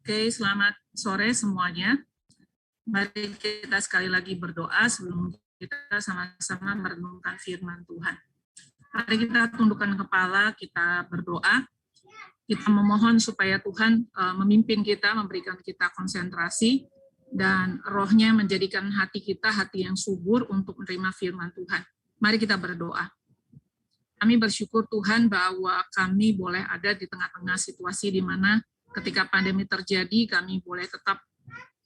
Oke, selamat sore semuanya. Mari kita sekali lagi berdoa sebelum kita sama-sama merenungkan firman Tuhan. Mari kita tundukkan kepala, kita berdoa. Kita memohon supaya Tuhan memimpin kita, memberikan kita konsentrasi, dan rohnya menjadikan hati kita hati yang subur untuk menerima firman Tuhan. Mari kita berdoa. Kami bersyukur Tuhan bahwa kami boleh ada di tengah-tengah situasi di mana ketika pandemi terjadi, kami boleh tetap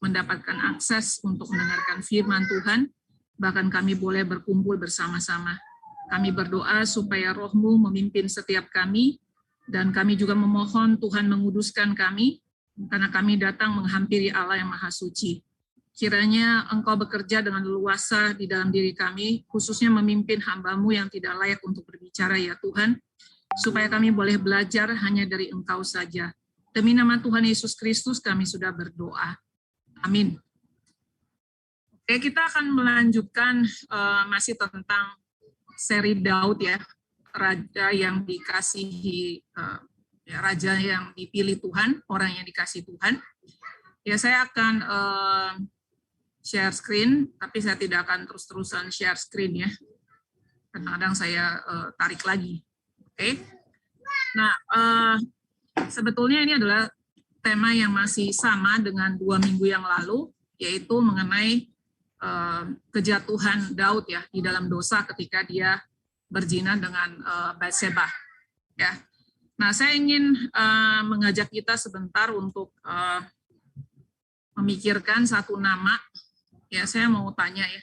mendapatkan akses untuk mendengarkan firman Tuhan, bahkan kami boleh berkumpul bersama-sama. Kami berdoa supaya Roh-Mu memimpin setiap kami, dan kami juga memohon Tuhan menguduskan kami, karena kami datang menghampiri Allah yang Maha Suci. Kiranya Engkau bekerja dengan leluasa di dalam diri kami, khususnya memimpin hamba-Mu yang tidak layak untuk berbicara, ya Tuhan, supaya kami boleh belajar hanya dari Engkau saja. Demi nama Tuhan Yesus Kristus kami sudah berdoa. Amin. Oke, kita akan melanjutkan masih tentang seri Daud ya, raja yang dikasihi, raja yang dipilih Tuhan, orang yang dikasihi Tuhan. Ya, saya akan share screen, tapi saya tidak akan terus-terusan share screen ya. Kadang-kadang saya tarik lagi. Oke. Nah, sebetulnya ini adalah tema yang masih sama dengan 2 minggu yang lalu, yaitu mengenai kejatuhan Daud ya di dalam dosa ketika dia berzina dengan Batseba. Ya. Nah, saya ingin mengajak kita sebentar untuk memikirkan satu nama. Ya, saya mau tanya ya.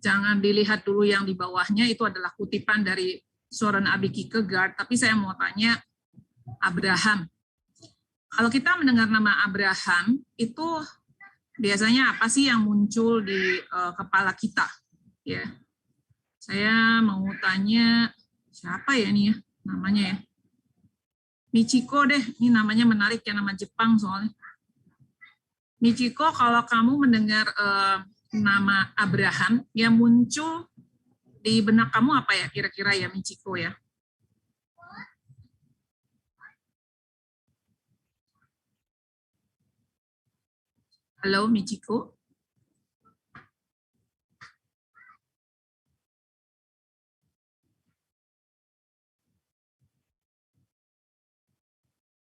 Jangan dilihat dulu yang di bawahnya, itu adalah kutipan dari Soren Abi Kierkegaard, tapi saya mau tanya Abraham. Kalau kita mendengar nama Abraham, itu biasanya apa sih yang muncul di kepala kita? Ya, saya mau tanya siapa ya ini ya namanya ya? Michiko deh, ini namanya menarik ya, nama Jepang soalnya. Michiko, kalau kamu mendengar nama Abraham, yang muncul di benak kamu apa ya kira-kira ya Michiko ya? Halo, Michiko.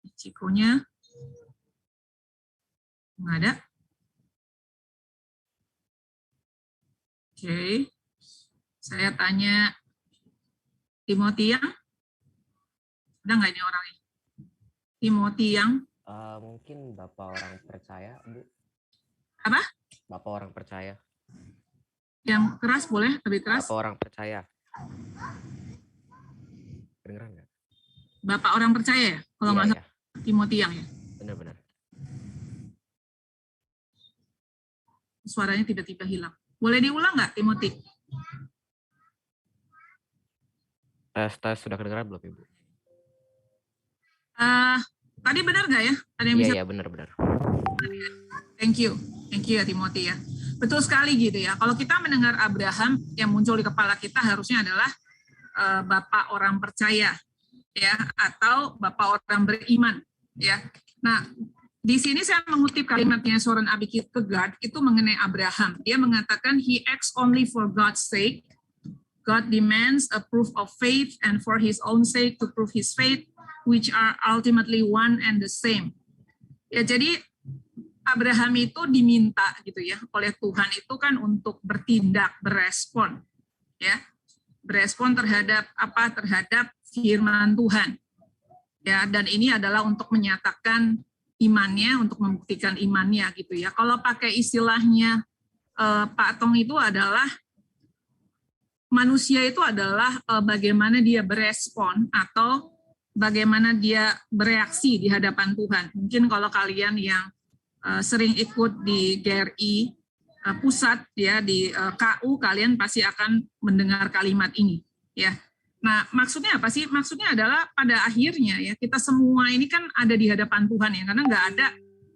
Michiko-nya nggak ada. Oke. Saya tanya Timothy yang? Ada nggak ini orangnya? Timothy yang? Mungkin Bapak orang percaya, Bu. Apa? Bapak orang percaya. Yang keras boleh, lebih keras. Bapak orang percaya. Kedengeran nggak? Bapak orang percaya ya? Kalau nggak salah, Timothy yang ya? Benar-benar. Suaranya tiba-tiba hilang. Boleh diulang nggak, Timothy? Tes sudah kedengeran belum, Ibu? Tadi benar nggak ya? Ada yang bisa? Iya, benar-benar. Thank you ya Timothy ya. Betul sekali gitu ya. Kalau kita mendengar Abraham, yang muncul di kepala kita harusnya adalah Bapak orang percaya ya, atau Bapak orang beriman ya. Nah, di sini saya mengutip kalimatnya Soren Abi Kierkegaard itu mengenai Abraham. Dia mengatakan he acts only for God's sake. God demands a proof of faith, and for his own sake to prove his faith, which are ultimately one and the same. Ya, jadi Abraham itu diminta gitu ya oleh Tuhan itu kan untuk bertindak, berespon ya. Berespon terhadap apa? Terhadap firman Tuhan. Ya, dan ini adalah untuk menyatakan imannya, untuk membuktikan imannya gitu ya. Kalau pakai istilahnya Pak Tong itu adalah manusia itu adalah bagaimana dia berespon atau bagaimana dia bereaksi di hadapan Tuhan. Mungkin kalau kalian yang sering ikut di GRI pusat ya, di KU, kalian pasti akan mendengar kalimat ini ya. Nah, maksudnya apa sih? Maksudnya adalah pada akhirnya ya kita semua ini kan ada di hadapan Tuhan ya, karena nggak ada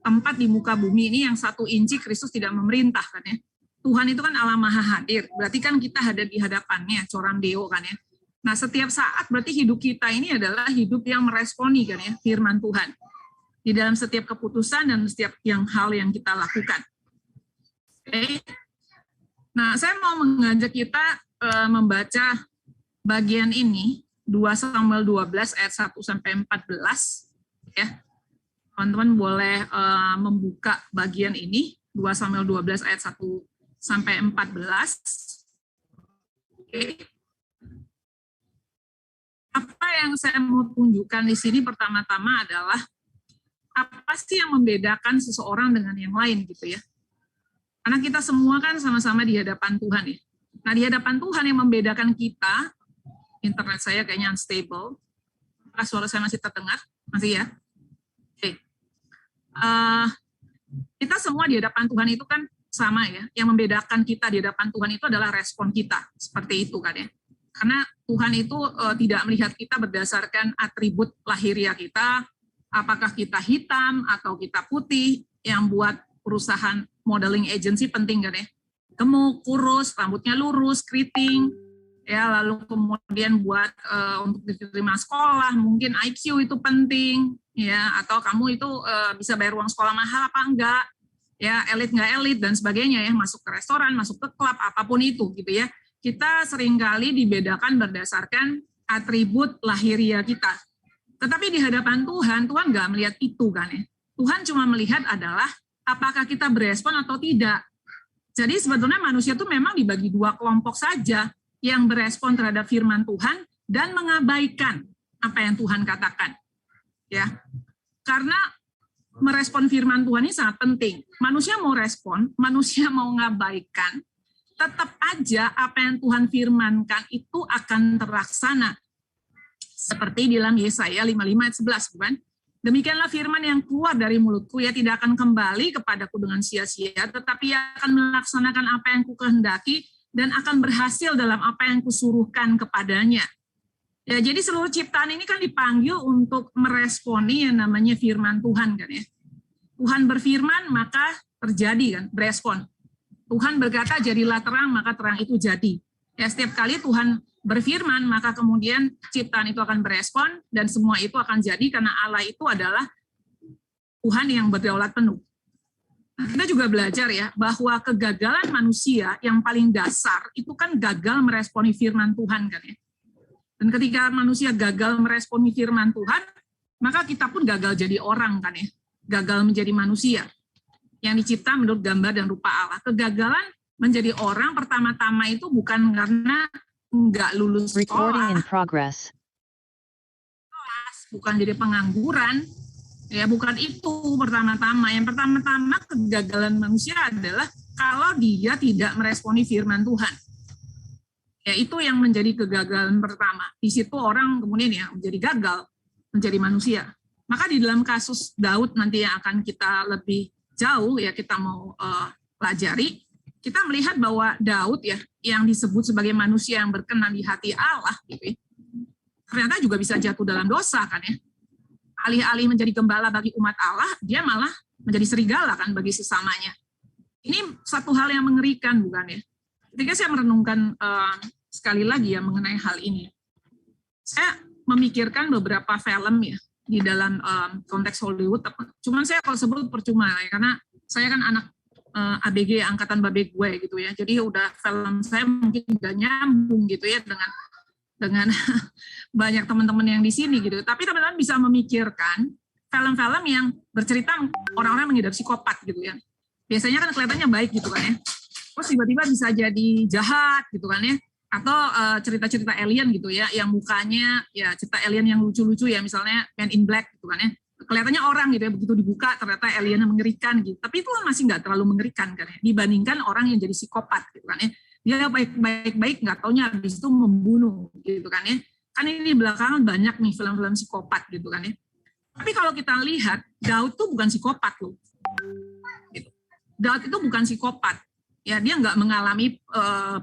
tempat di muka bumi ini yang 1 inci Kristus tidak memerintah kan ya. Tuhan itu kan Allah Maha Hadir, berarti kan kita ada di hadapannya, coram Deo kan ya. Nah, setiap saat berarti hidup kita ini adalah hidup yang meresponi kan ya firman Tuhan. di dalam setiap keputusan dan setiap hal yang kita lakukan. Oke. Nah, saya mau mengajak kita membaca bagian ini, 2 Samuel 12 ayat 1 sampai 14 ya. Teman-teman boleh membuka bagian ini, 2 Samuel 12 ayat 1 sampai 14. Oke. Apa yang saya mau tunjukkan di sini pertama-tama adalah apa sih yang membedakan seseorang dengan yang lain gitu ya. Karena kita semua kan sama-sama di hadapan Tuhan ya. Nah, di hadapan Tuhan yang membedakan kita, internet saya kayaknya unstable. Apakah suara saya masih terdengar? Masih ya? Oke. Kita semua di hadapan Tuhan itu kan sama ya. Yang membedakan kita di hadapan Tuhan itu adalah respon kita. Seperti itu kan ya. Karena Tuhan itu tidak melihat kita berdasarkan atribut lahiriah kita, apakah kita hitam atau kita putih. Yang buat perusahaan modeling agency penting kan ya, gemuk, kurus, rambutnya lurus, keriting, ya lalu kemudian buat untuk diterima sekolah mungkin IQ itu penting, ya atau kamu itu bisa bayar uang sekolah mahal apa enggak, ya elit nggak elit dan sebagainya ya, masuk ke restoran, masuk ke klub apapun itu gitu ya. Kita seringkali dibedakan berdasarkan atribut lahiriah kita. Tetapi di hadapan Tuhan nggak melihat itu kan ya. Tuhan cuma melihat adalah apakah kita berespon atau tidak. Jadi sebetulnya manusia itu memang dibagi 2 kelompok saja, yang berespon terhadap firman Tuhan dan mengabaikan apa yang Tuhan katakan. Ya. Karena merespon firman Tuhan ini sangat penting. Manusia mau respon, manusia mau mengabaikan, tetap aja apa yang Tuhan firmankan itu akan terlaksana. Seperti di dalam Yesaya 55 ayat 11, bukan? Demikianlah firman yang keluar dari mulutku, ya tidak akan kembali kepadaku dengan sia-sia, tetapi akan melaksanakan apa yang kukehendaki dan akan berhasil dalam apa yang kusuruhkan kepadanya. Ya, jadi seluruh ciptaan ini kan dipanggil untuk meresponi yang namanya firman Tuhan kan ya. Tuhan berfirman maka terjadi kan, berespon. Tuhan berkata jadilah terang maka terang itu jadi. Ya, setiap kali Tuhan berfirman, maka kemudian ciptaan itu akan berespon dan semua itu akan jadi karena Allah itu adalah Tuhan yang berdaulat penuh. Nah, kita juga belajar ya bahwa kegagalan manusia yang paling dasar itu kan gagal meresponi firman Tuhan kan ya. Dan ketika manusia gagal meresponi firman Tuhan, maka kita pun gagal jadi orang kan ya. Gagal menjadi manusia yang dicipta menurut gambar dan rupa Allah. Kegagalan menjadi orang pertama-tama itu bukan karena nggak lulus sekolah, bukan jadi pengangguran, ya bukan itu pertama-tama. Yang pertama-tama kegagalan manusia adalah kalau dia tidak meresponi firman Tuhan. Ya itu yang menjadi kegagalan pertama. Di situ orang kemudian ya menjadi gagal, menjadi manusia. Maka di dalam kasus Daud nanti yang akan kita lebih jauh ya kita mau pelajari, kita melihat bahwa Daud ya yang disebut sebagai manusia yang berkenan di hati Allah gitu ya, ternyata juga bisa jatuh dalam dosa kan ya. Alih-alih menjadi gembala bagi umat Allah, dia malah menjadi serigala kan bagi sesamanya. Ini satu hal yang mengerikan bukan ya. Ketika saya merenungkan sekali lagi ya mengenai hal ini, saya memikirkan beberapa film ya di dalam konteks Hollywood. Cuman saya kalau sebut percuma ya, karena saya kan anak ABG angkatan babek gue gitu ya. Jadi udah film saya mungkin nggak nyambung gitu ya dengan banyak teman-teman yang di sini gitu. Tapi teman-teman bisa memikirkan film-film yang bercerita orang-orang mengidap psikopat gitu ya. Biasanya kan kelihatannya baik gitu kan ya. Terus tiba-tiba bisa jadi jahat gitu kan ya. Atau cerita-cerita alien gitu ya, yang mukanya ya cerita alien yang lucu-lucu ya, misalnya Men in Black gitu kan ya. Kelihatannya orang gitu ya, begitu dibuka ternyata aliennya mengerikan gitu. Tapi itu masih nggak terlalu mengerikan kan ya, dibandingkan orang yang jadi psikopat gitu kan ya. Dia baik-baik nggak taunya habis itu membunuh gitu kan ya. Kan ini belakangan banyak nih film-film psikopat gitu kan ya. Tapi kalau kita lihat, Daud tuh bukan psikopat loh. Gitu. Daud itu bukan psikopat. Ya, dia nggak mengalami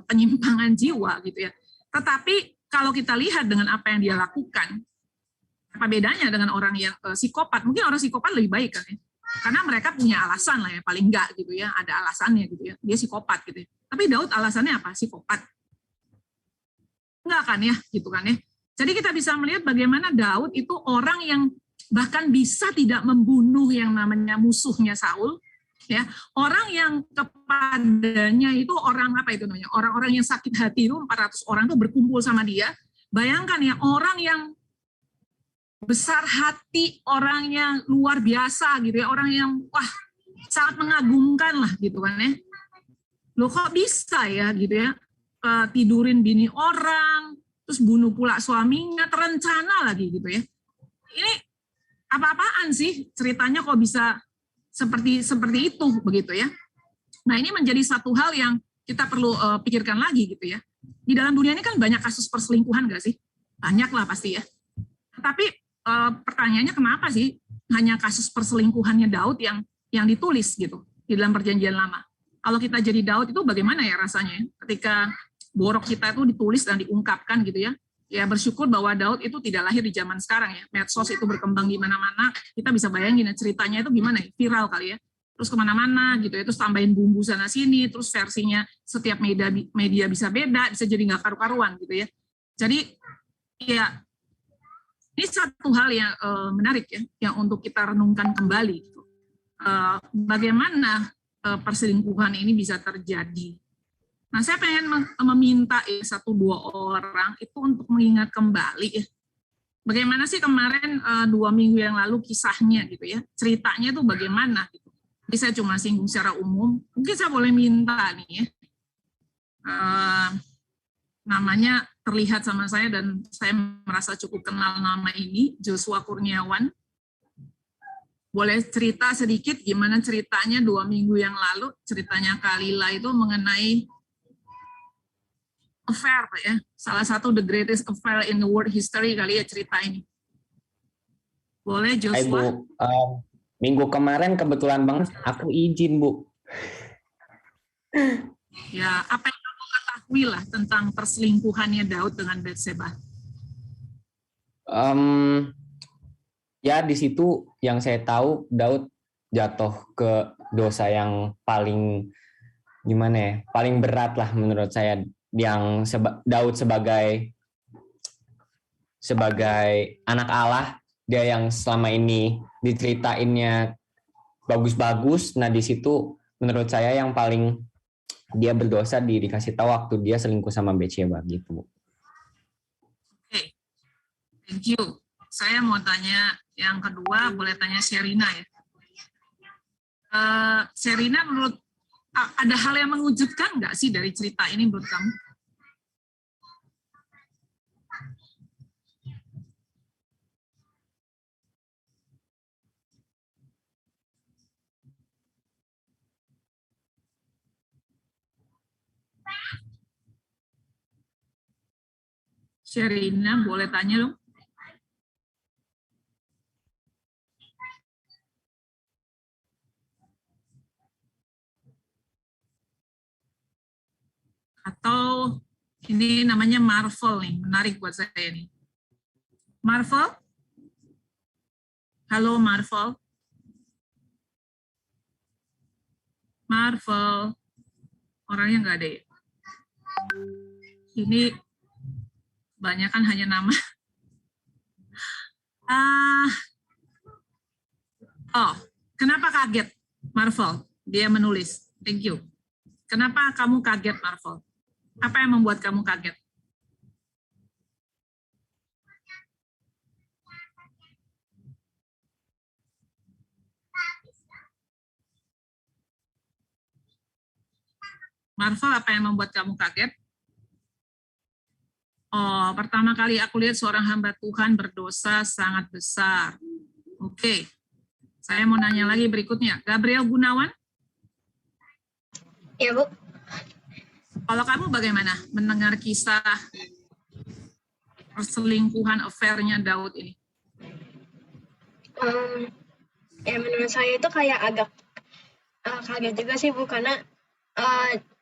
penyimpangan jiwa gitu ya. Tetapi kalau kita lihat dengan apa yang dia lakukan, apa bedanya dengan orang yang psikopat? Mungkin orang psikopat lebih baik kan ya. Karena mereka punya alasan lah ya, paling enggak gitu ya, ada alasannya gitu ya. Dia psikopat gitu ya. Tapi Daud alasannya apa? Psikopat. Enggak kan ya, gitu kan ya. Jadi kita bisa melihat bagaimana Daud itu orang yang bahkan bisa tidak membunuh yang namanya musuhnya Saul, ya. Orang yang kepadanya itu orang apa itu namanya? Orang-orang yang sakit hati itu 400 orang itu berkumpul sama dia. Bayangkan ya, orang yang besar hati, orang yang luar biasa gitu ya, orang yang wah sangat mengagumkan lah gitu kan ya. Loh kok bisa ya gitu ya, tidurin bini orang, terus bunuh pula suaminya, terencana lagi gitu ya. Ini apa-apaan sih ceritanya kok bisa seperti itu begitu ya. Nah, ini menjadi satu hal yang kita perlu pikirkan lagi gitu ya. Di dalam dunia ini kan banyak kasus perselingkuhan nggak sih? Banyak lah pasti ya. Tapi pertanyaannya kenapa sih hanya kasus perselingkuhannya Daud yang ditulis gitu di dalam Perjanjian Lama? Kalau kita jadi Daud itu bagaimana ya rasanya ketika borok kita itu ditulis dan diungkapkan gitu ya? Ya bersyukur bahwa Daud itu tidak lahir di zaman sekarang ya. Medsos itu berkembang di mana-mana. Kita bisa bayangin ya, ceritanya itu gimana ya, viral kali ya. Terus kemana-mana gitu ya, terus tambahin bumbu sana sini, terus versinya setiap media bisa beda, bisa jadi nggak karu-karuan gitu ya. Jadi ya ini satu hal yang menarik ya, yang untuk kita renungkan kembali. Gitu. Bagaimana perselingkuhan ini bisa terjadi? Nah, saya pengen meminta ya, 1-2 orang itu untuk mengingat kembali ya. Bagaimana sih kemarin 2 minggu yang lalu kisahnya gitu ya. Ceritanya itu bagaimana gitu. Jadi saya cuma singgung secara umum. Mungkin saya boleh minta nih ya. Namanya terlihat sama saya dan saya merasa cukup kenal nama ini, Joshua Kurniawan. Boleh cerita sedikit gimana ceritanya 2 minggu yang lalu, ceritanya Kalila itu mengenai affair ya, salah satu the greatest affair in the world history kali ya cerita ini. Boleh Joshua? Bu, minggu kemarin kebetulan banget aku izin Bu. Ya, apa yang kamu ketahui lah tentang perselingkuhannya Daud dengan Batseba? Ya di situ yang saya tahu Daud jatuh ke dosa yang paling gimana ya, paling berat lah menurut saya, yang Daud sebagai anak Allah, dia yang selama ini diceritainnya bagus-bagus. Nah di situ menurut saya yang paling dia berdosa dikasih tahu waktu dia selingkuh sama Batseba gitu. Oke, thank you. Saya mau tanya yang kedua, boleh tanya Sherina ya. Sherina, menurut ada hal yang mengejutkan nggak sih dari cerita ini menurut kamu? Sherina, boleh tanya dong? Atau ini namanya Marvel nih, menarik buat saya nih. Marvel? Halo Marvel? Marvel? Orangnya nggak ada ya? Ini banyak kan hanya nama. Oh, kenapa kaget Marvel? Dia menulis, thank you. Kenapa kamu kaget Marvel? Apa yang membuat kamu kaget? Marvel, apa yang membuat kamu kaget? Oh, pertama kali aku lihat seorang hamba Tuhan berdosa sangat besar. Oke, saya mau nanya lagi berikutnya. Gabriel Gunawan? Ya, Bu. Kalau kamu bagaimana mendengar kisah perselingkuhan affair-nya Daud ini? Ya menurut saya itu kayak agak kaget juga sih Bu, karena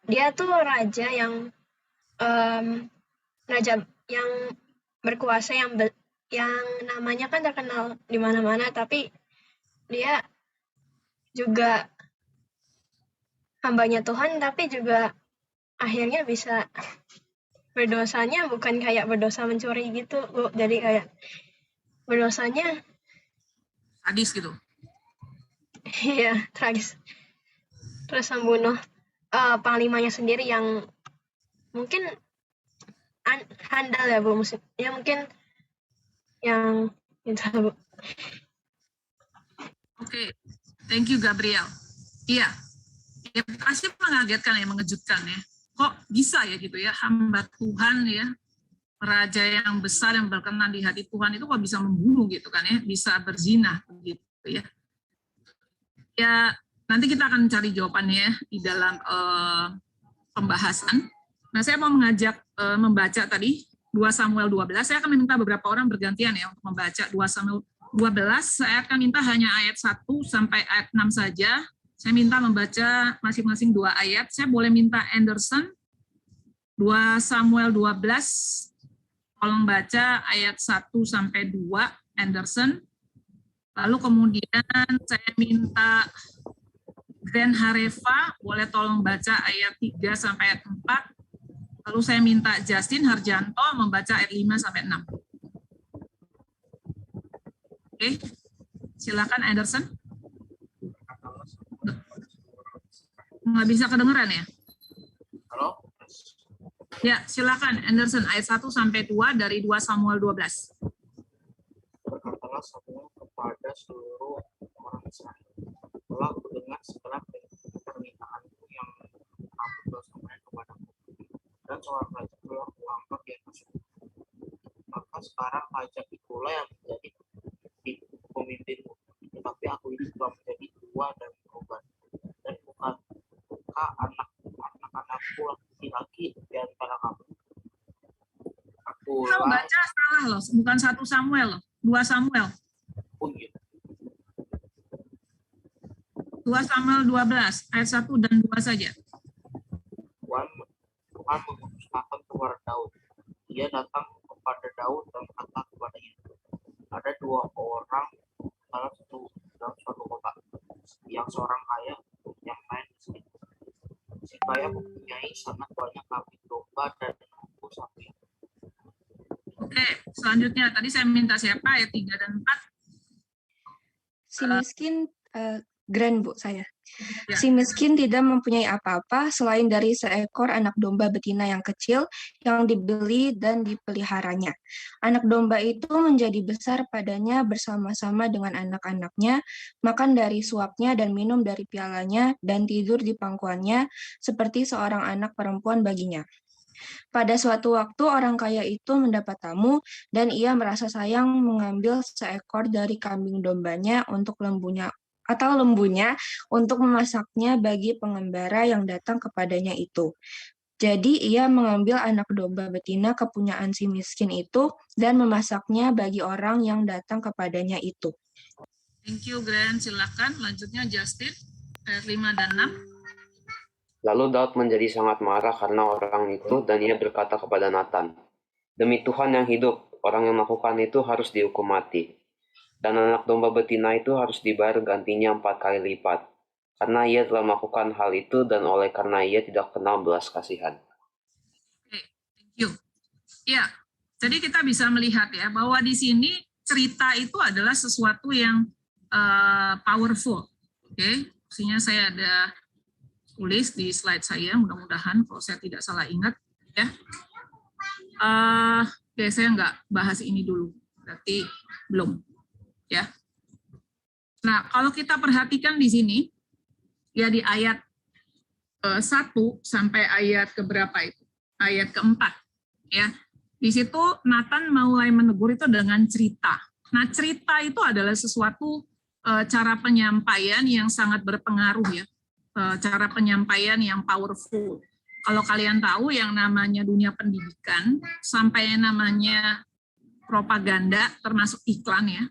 dia tuh raja yang berkuasa, yang namanya kan terkenal di mana-mana, tapi dia juga hambanya Tuhan, tapi juga akhirnya bisa berdosanya bukan kayak berdosa mencuri gitu Bu, jadi kayak berdosanya Sadis gitu. Iya, tragis. Terus membunuh panglimanya sendiri yang mungkin handal ya Bu, ya mungkin yang itu. Oke, thank you Gabriel. Iya, ya pasti mengagetkan ya, mengejutkan ya. Kok bisa ya gitu ya, hamba Tuhan ya, raja yang besar yang berkenan di hati Tuhan itu kok bisa membunuh gitu kan ya, bisa berzina gitu ya. Ya, nanti kita akan cari jawabannya di dalam pembahasan. Nah, saya mau mengajak membaca tadi 2 Samuel 12. Saya akan meminta beberapa orang bergantian ya untuk membaca 2 Samuel 12. Saya akan minta hanya ayat 1 sampai ayat 6 saja. Saya minta membaca masing-masing 2 ayat. Saya boleh minta Anderson 2 Samuel 12. Tolong baca ayat 1 sampai 2 Anderson. Lalu kemudian saya minta Grand Harefa, boleh tolong baca ayat 3 sampai ayat 4. Lalu saya minta Justin Harjanto membaca ayat 5 sampai 6. Oke, silakan Anderson. Nggak bisa kedengeran ya? Halo? Ya, silakan Anderson ayat 1 sampai 2 dari 2 Samuel 12. Berkatalah Samuel kepada seluruh orang Israel, telah kudengar segala permintaanku yang kamu bersamaan kepadaku, dan seorang raja telah kuangkat di atasku. Maka sekarang raja itulah yang menjadi pemimpinmu, tetapi aku ini telah menjadi tua dan korban, dan buka anak-anakku laki-laki di antara kamu. Kamu baca salah loh, bukan 1 Samuel loh, 2 Samuel. Oh iya. 2 Samuel 12, ayat 1 dan 2 saja. Tuhan mengutus Nathan kepada Daud. Ia datang kepada Daud dan berkata kepadanya, ada 2 orang dalam suatu kota, yang seorang kaya, yang lain miskin. Si kaya mempunyai sangat banyak kambing domba dan lembu sapi. Oke, selanjutnya tadi saya minta siapa ayat 3 dan 4. Si miskin, Grand Bu saya. Ya. Si miskin tidak mempunyai apa-apa selain dari seekor anak domba betina yang kecil yang dibeli dan dipeliharanya. Anak domba itu menjadi besar padanya bersama-sama dengan anak-anaknya, makan dari suapnya dan minum dari pialanya, dan tidur di pangkuannya seperti seorang anak perempuan baginya. Pada suatu waktu orang kaya itu mendapat tamu dan ia merasa sayang mengambil seekor dari kambing dombanya untuk lembunya untuk memasaknya bagi pengembara yang datang kepadanya itu. Jadi ia mengambil anak domba betina kepunyaan si miskin itu dan memasaknya bagi orang yang datang kepadanya itu. Thank you, Grand. Silakan. Lanjutnya Justin, ayat 5 dan 6. Lalu Daud menjadi sangat marah karena orang itu, dan ia berkata kepada Nathan, demi Tuhan yang hidup, orang yang melakukan itu harus dihukum mati. Dan anak domba betina itu harus dibayar gantinya 4 kali lipat, karena ia telah melakukan hal itu dan oleh karena ia tidak kenal belas kasihan. Oke, thank you. Ya, jadi kita bisa melihat ya bahwa di sini cerita itu adalah sesuatu yang powerful. Oke, maksudnya saya ada tulis di slide saya, mudah-mudahan kalau saya tidak salah ingat ya. Oke, saya nggak bahas ini dulu, berarti belum. Ya. Nah, kalau kita perhatikan di sini, ya di ayat 1 sampai ayat keberapa itu? Ayat keempat. Ya. Di situ Nathan mulai menegur itu dengan cerita. Nah, cerita itu adalah sesuatu cara penyampaian yang sangat berpengaruh ya. Cara penyampaian yang powerful. Kalau kalian tahu yang namanya dunia pendidikan, sampai namanya propaganda, termasuk iklan ya.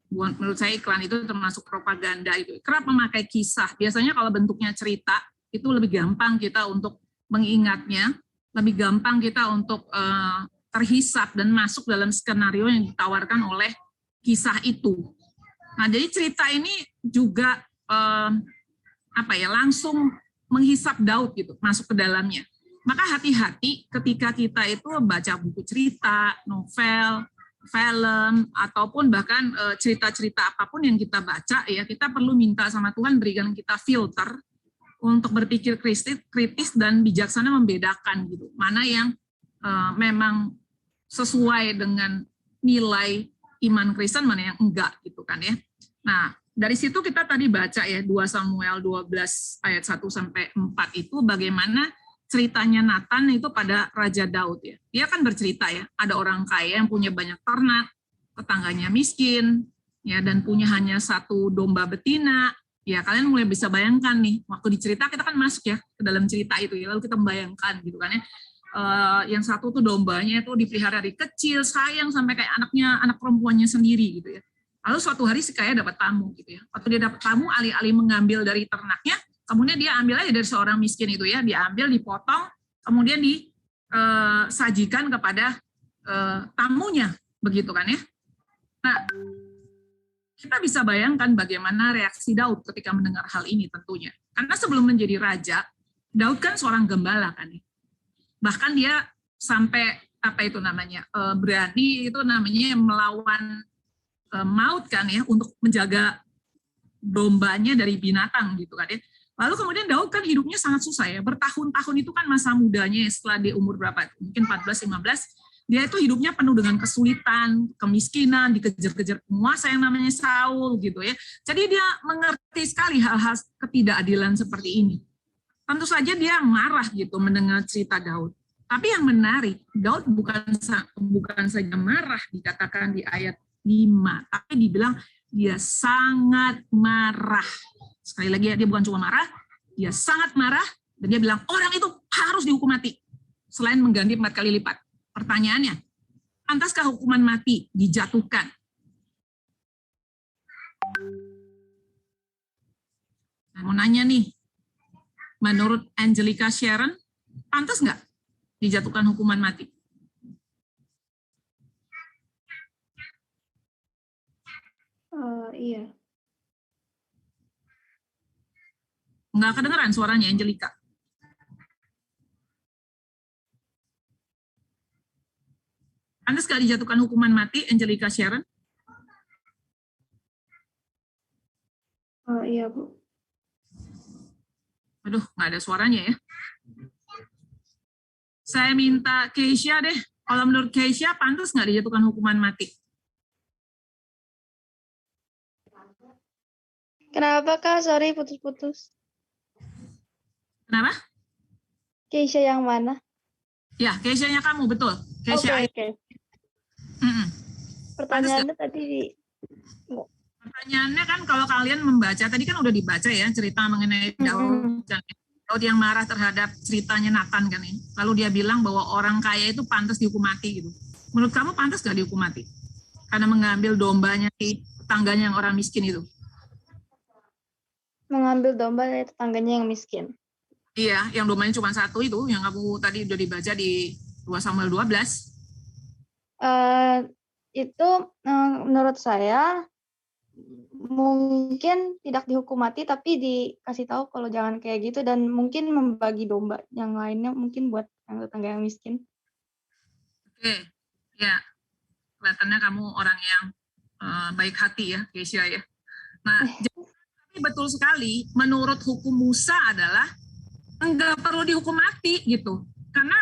Menurut saya iklan itu termasuk propaganda itu. Kerap memakai kisah. Biasanya kalau bentuknya cerita, itu lebih gampang kita untuk mengingatnya, lebih gampang kita untuk terhisap dan masuk dalam skenario yang ditawarkan oleh kisah itu. Nah, jadi cerita ini juga langsung menghisap Daud gitu, masuk ke dalamnya. Maka hati-hati ketika kita itu baca buku cerita, novel, film, ataupun bahkan cerita-cerita apapun yang kita baca, ya kita perlu minta sama Tuhan berikan kita filter untuk berpikir kritis dan bijaksana membedakan gitu, mana yang memang sesuai dengan nilai iman Kristen, mana yang enggak gitu kan ya. Nah, dari situ kita tadi baca ya 2 Samuel 12 ayat 1 sampai 4 itu bagaimana ceritanya Nathan itu pada Raja Daud ya. Dia kan bercerita ya, ada orang kaya yang punya banyak ternak, tetangganya miskin, ya dan punya hanya 1 domba betina. Ya kalian mulai bisa bayangkan nih, waktu dicerita kita kan masuk ya ke dalam cerita itu ya, lalu kita membayangkan gitu kan ya. Yang satu tuh dombanya itu dipelihara dari kecil, sayang sampai kayak anak perempuannya sendiri gitu ya. Lalu suatu hari si kaya dapat tamu gitu ya. Waktu dia dapat tamu, alih-alih mengambil dari ternaknya, kemudian dia ambil aja dari seorang miskin itu ya, diambil, dipotong, kemudian disajikan kepada tamunya, begitu kan ya. Nah, kita bisa bayangkan bagaimana reaksi Daud ketika mendengar hal ini tentunya. Karena sebelum menjadi raja, Daud kan seorang gembala kan ya. Bahkan dia sampai berani itu namanya melawan maut kan ya, untuk menjaga dombanya dari binatang gitu kan ya. Lalu kemudian Daud kan hidupnya sangat susah ya, bertahun-tahun itu kan masa mudanya setelah dia umur berapa, mungkin 14-15, dia itu hidupnya penuh dengan kesulitan, kemiskinan, dikejar-kejar penguasa yang namanya Saul gitu ya. Jadi dia mengerti sekali hal-hal ketidakadilan seperti ini. Tentu saja dia marah gitu mendengar cerita Daud. Tapi yang menarik, Daud bukan saja marah dikatakan di ayat 5, tapi dibilang dia sangat marah. Sekali lagi dia bukan cuma marah, dia sangat marah, dan dia bilang orang itu harus dihukum mati, selain mengganti 4 kali lipat. Pertanyaannya, pantaskah hukuman mati dijatuhkan? Saya mau nanya nih, menurut Angelica Sharon, pantas nggak dijatuhkan hukuman mati? Iya. Nggak kedengeran suaranya, Angelica. Pantas nggak dijatuhkan hukuman mati, Angelica Sharon? Iya, Bu. Aduh, nggak ada suaranya ya. Saya minta Keisha deh. Kalau menurut Keisha, pantas nggak dijatuhkan hukuman mati? Kenapa, Kak? Sorry, putus-putus. Kenapa? Keisha yang mana? Ya, Keisha-nya kamu, betul. Keisha. Oke. Pertanyaannya tadi Pertanyaannya kan kalau kalian membaca, tadi kan udah dibaca ya cerita mengenai Daud yang marah terhadap ceritanya Nathan kan ini. Lalu dia bilang bahwa orang kaya itu pantas dihukum mati gitu. Menurut kamu pantas gak dihukum mati? Karena mengambil dombanya di tetangganya yang orang miskin itu. mengambil domba dari tetangganya yang miskin. Iya, yang dombanya cuma 1 itu, yang kamu tadi udah dibaca di 2 Samuel 12. Itu menurut saya mungkin tidak dihukum mati, tapi dikasih tahu kalau jangan kayak gitu, dan mungkin membagi domba yang lainnya mungkin buat yang tetangga yang miskin. Oke, ya kelihatannya kamu orang yang baik hati ya, Keisha ya. Nah, jadi betul sekali, menurut hukum Musa adalah enggak perlu dihukum mati gitu. Karena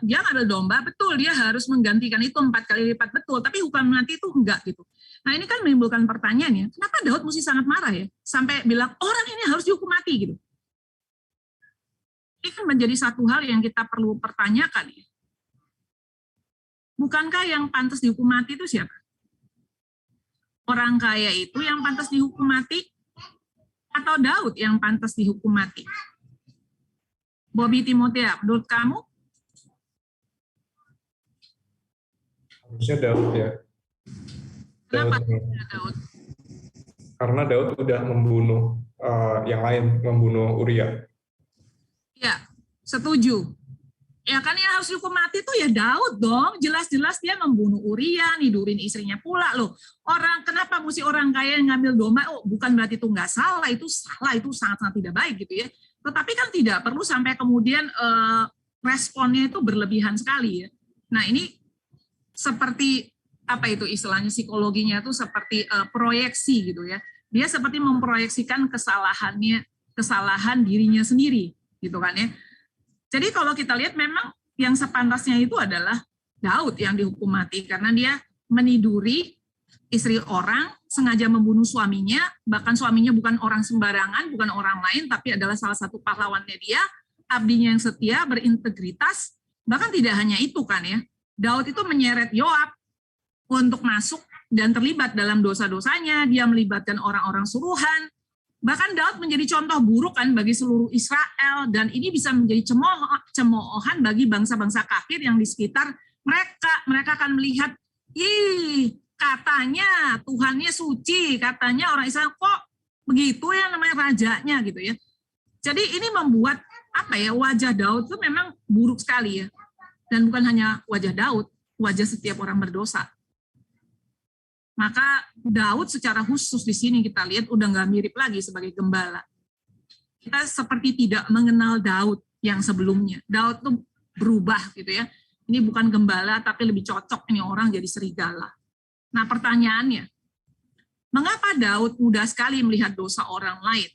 dia ngambil domba, betul dia harus menggantikan itu 4 kali lipat, betul. Tapi hukuman mati itu enggak gitu. Nah ini kan menimbulkan pertanyaannya, kenapa Daud mesti sangat marah ya? Sampai bilang orang ini harus dihukum mati gitu. Ini kan menjadi satu hal yang kita perlu pertanyakan ya. Bukankah yang pantas dihukum mati itu siapa? Orang kaya itu yang pantas dihukum mati? Atau Daud yang pantas dihukum mati? Bobby Timothea, menurut kamu? Harusnya Daud ya. Kenapa Daud? Karena Daud udah membunuh yang lain, membunuh Uria. Ya, setuju. Ya kan yang harus dihukum mati itu ya Daud dong. Jelas-jelas dia membunuh Uria, nidurin istrinya pula loh. Kenapa mesti orang kaya yang ngambil domba? Oh, bukan berarti itu nggak salah, itu salah, itu sangat-sangat tidak baik gitu ya. Tetapi kan tidak perlu sampai kemudian responnya itu berlebihan sekali ya. Nah ini seperti apa itu istilahnya psikologinya itu seperti proyeksi gitu ya. Dia seperti memproyeksikan kesalahan dirinya sendiri gitu kan ya. Jadi kalau kita lihat memang yang sepantasnya itu adalah Daud yang dihukum mati karena dia meniduri istri orang, sengaja membunuh suaminya, bahkan suaminya bukan orang sembarangan, bukan orang lain, tapi adalah salah satu pahlawannya dia, abdinya yang setia, berintegritas. Bahkan tidak hanya itu kan ya, Daud itu menyeret Yoab untuk masuk dan terlibat dalam dosa-dosanya, dia melibatkan orang-orang suruhan. Bahkan Daud menjadi contoh buruk kan bagi seluruh Israel, dan ini bisa menjadi cemoohan bagi bangsa-bangsa kafir yang di sekitar mereka. Mereka akan melihat, ih, katanya Tuhannya suci, katanya orang Israel kok begitu ya namanya rajanya gitu ya. Jadi ini membuat apa ya, wajah Daud itu memang buruk sekali ya. Dan bukan hanya wajah Daud, wajah setiap orang berdosa. Maka Daud secara khusus di sini kita lihat udah nggak mirip lagi sebagai gembala. Kita seperti tidak mengenal Daud yang sebelumnya. Daud tuh berubah gitu ya. Ini bukan gembala tapi lebih cocok ini orang jadi serigala. Nah pertanyaannya, mengapa Daud mudah sekali melihat dosa orang lain,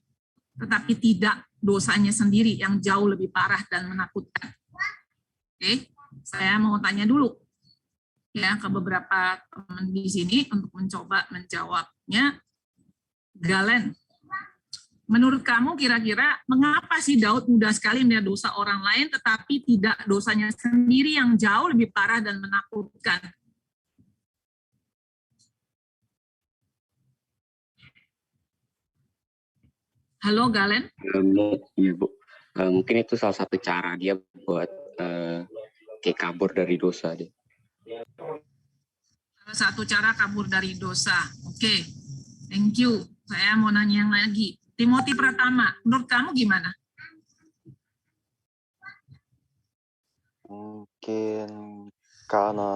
tetapi tidak dosanya sendiri yang jauh lebih parah dan menakutkan? Oke, saya mau tanya dulu ya ke beberapa teman di sini untuk mencoba menjawabnya. Galen, menurut kamu kira-kira mengapa sih Daud mudah sekali melihat dosa orang lain, tetapi tidak dosanya sendiri yang jauh lebih parah dan menakutkan? Halo Galen? Iya Bu, mungkin itu salah satu cara dia buat kayak kabur dari dosa dia. Salah satu cara kabur dari dosa. Oke, thank you. Saya mau nanya yang lagi. Timothy Pratama, menurut kamu gimana? Mungkin karena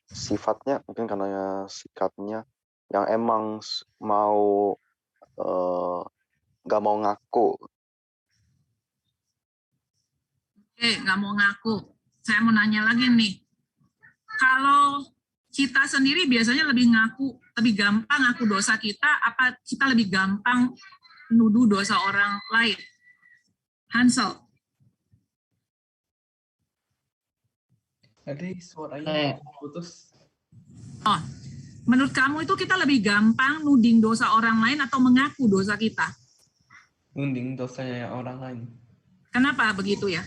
sifatnya, mungkin karena sikapnya yang emang mau nggak mau ngaku. Oke, nggak mau ngaku. Saya mau nanya lagi nih. Kalau kita sendiri biasanya lebih gampang ngaku dosa kita, apa kita lebih gampang nuduh dosa orang lain? Hansel. Tadi suaranya putus. Oh, menurut kamu itu kita lebih gampang nuding dosa orang lain atau mengaku dosa kita? Nuding dosanya orang lain. Kenapa begitu ya?